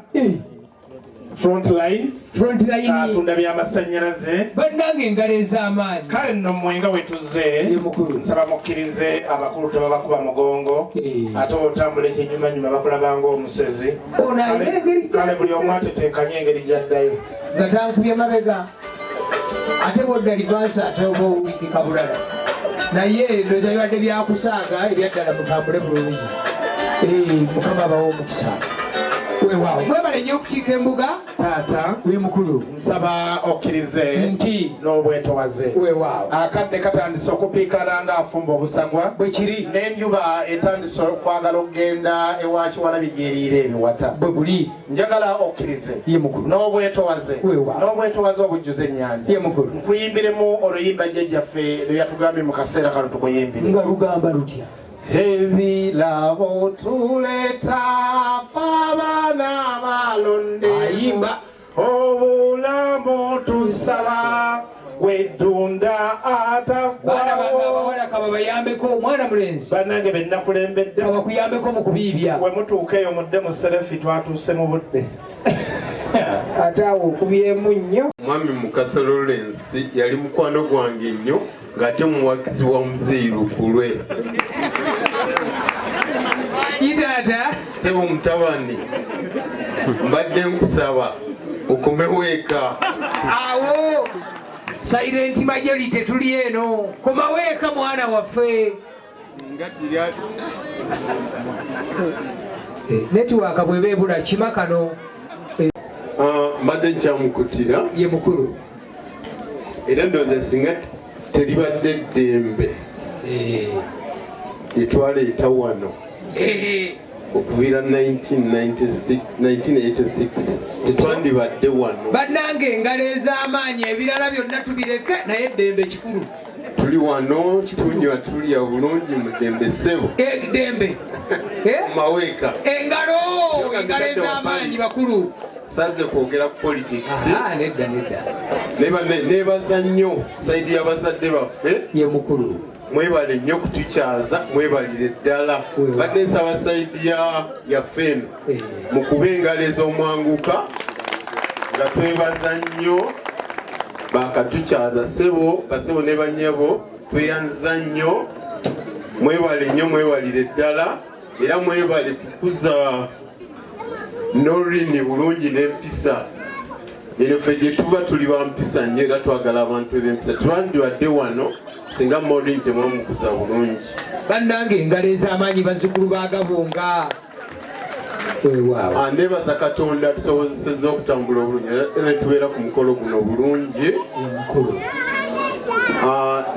Frontline atunda by'amasannyalaze bannange engalo ez'amaanyi kale nno mmwe nga wetuze nsaba mukkirize abakulu tebabakuba mugongo ate otambula ekyenyumanyuma bakulaba ng'omusezi kale buli omu ateteekanye engeri gyaddayo nga tankubye mabega ate bwodda libansa ate oba owulikika bulala naye ndoza bibadde byakusaaga ebyaddala mutambule bulungi mukama abawo omukisa weewaawo mwebale nnyo okukiika embuga taata we mukulu nsaba okkirize nti n'obwetowaze weewaawo akadde katandise okupiikana ng'afumba obusagwa bwe kiri n'enjuba etandise okwagala okugenda ewa Kiwalabye gyeriira ebiwata bwe buli njagala okkirize ye mukulu n'obwetowaze weewaawo n'obwetowaze obujjuza ennyanja ye mukulu nkuyimbiremu oluyimba jjajjaffe lwe yatugambye mu kaseera kano tukuyimbire nga lugamba lutya ebirabo tuleeta abaana balonde ayimba obulamu tusaba gwedunda baana bange abawala kaba bayambeko omwana mulenzi bannange be nnakulembedde bakuyambeko mu kubiibya we mutuuka eyo mudde mu serefi twatuuse mu budde Atawo okubyemu nnyo. Mwami Mukasa Lawrence yali mukwano gwange nnyo ng'ate muwakizi wa muzeeyi Lukulwe. Idada Sebo mutabani mbadde nkusaba okomewo eka. Awo silent majority tuli eno komawo eka mwana waffe. Network bweba ebula kima kano. Mbadde nkyamukutira ye mukulu era ndowooza singa teribadde ddembe lyetwaleeta wano okuviira 1986 tetwandibadde wano. Bannange engalo ez'amaanyi ebirala byonna tubireke naye ddembe kikulu. Tuli wano tunywa tulya bulungi mu ddembe ssebo. Ddembe maweeka engalo ez'amaanyi bakulu. Saze kwogera ku politics. Nedda. Nebaza nnyo sayidi y'abazadde baffe ye mukulu. Mwebale nnyo kutukyaza, mwebalire ddala. Badde nsaba sayidi yaffe eno mukube engalo ez'omwanguka nga twebaza nnyo bakatukyaza ssebo basebo ne bannyabo tweyanza nnyo. Mwebale nnyo mwebalire ddala era mwebale kukuza Norini bulungi n'empisa. Eno ffe gye tuva tuli ba mpisa nnyo era twagala abantu b'empisa. Twandibadde wano singa Morini temwamukuza bulungi. Bannange engalo ez'amaanyi bazzukulu ba Gabunga. Nebaza Katonda tusobozesezza okutambula obulungi era tubeera ku mukolo guno bulungi.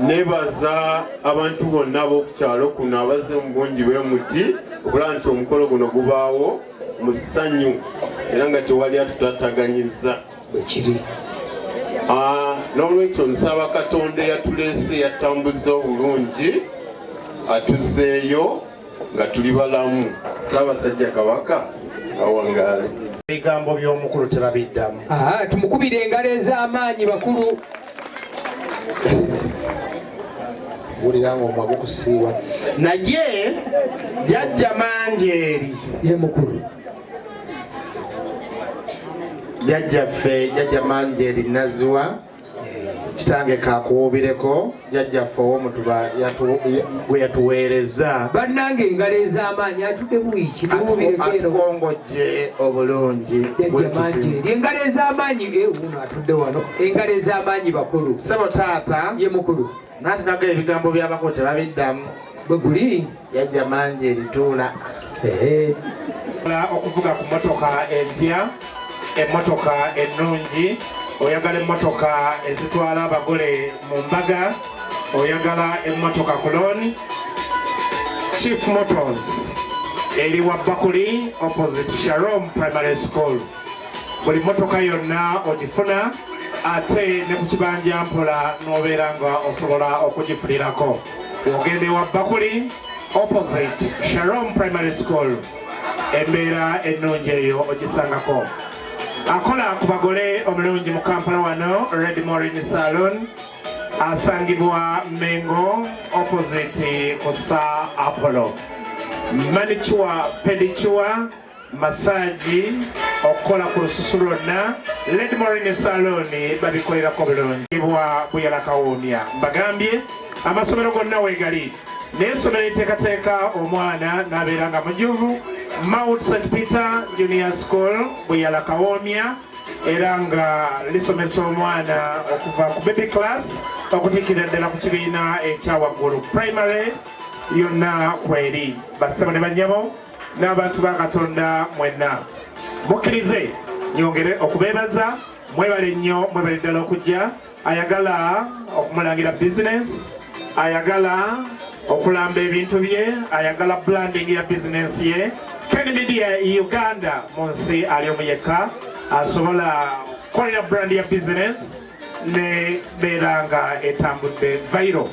Nebaza abantu bonna ab'okukyalo kuno abazze mu bungi bw'emuti okulaba nti omukolo guno gubaawo mu ssanyu era nga tewali atutataganyiza bwekiri. N'olwekyo nsaba Katonda eyatuleese yatambuza obulungi atuzeeyo nga tuli balamu. Ssaabasajja Kabaka awangaale. Ebigambo by'omukulu tebabiddamu. Tumukubire engalo ez'amaanyi bakulu. Wulira ng'omwa gukusiiwa. Naye jjajja Manjeeri ye mukulu. Jjajja Manjeeri Naziwa kitange kakuwubireko jjajjaffe ow'omutuba gwe yatuweereza. Bannange engalo ez'amaanyi atudde bwiki atukongojje obulungi. Jjajja Manjeeri engalo ez'amaanyi uno atudde wano engalo ez'amaanyi bakulu. Ssebo taata ye mukulu. Nanti nago ebigambo by'abakulu tebabiddamu. Bwe guli jjajja Manjeeri tuula. Okuvuga ku mmotoka empya, emmotoka ennungi, oyagala emmotoka ezitwala abagole mu mbaga, oyagala emmotoka koloni. Chief Motors eri Wabbakuli opposite Shalom Primary School. Buli mmotoka yonna ogifuna ate ne ku kibanja mpola n'obeera nga osobola okugifulirako. Ogende Wabbakuli opposite Shalom Primary School, embeera ennungi eyo ogisangako. Akola ku bagole omulungi mu Kampala wano Red Morin Salon asangibwa Mengo opposite Kosa Apollo. Manicure, pedicure, massage okola ku lususu lwonna Red Morin Salon babikolerako bulungi. Buyala Kawunya mbagambye amasomero gonna weegali n'essomero eriteekateeka omwana n'abeera nga mujuvu Mount St. Peter Junior School Buyala Kawomya era nga lisomesa omwana okuva ku baby class okutikira ddala ku kibiina ekyawaggulu primary yonna kweri. Bassebo ne bannyabo n'abantu ba Katonda mwenna mukkirize nyongere okubeebaza. Mwebale nnyo, mwebale ddala okujja. Ayagala okumulangira business, ayagala okulamba ebintu bye, ayagala branding ya business ye. Ken Media Uganda munsi ali omuyeka asobola kukolera brand ya business ne beeranga etambudde viral.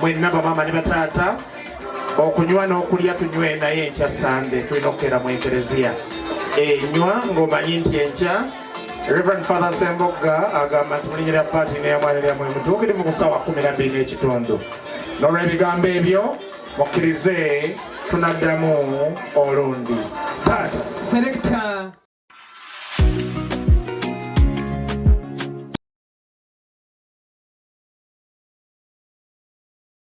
Mwenna bamaama ne bataata okunywa n'okulya tunywe naye enkya Sande tulina okukeera mu ekereziya enywa ng'omanyi nti enkya Reverend Father Sembogga agamba nti mulinyira paati n'eyamwana lyammwe mutuukirivu ku ssaawa 12:30. N'olw'ebigambo ebyo mukkirize tunaddamu olundi.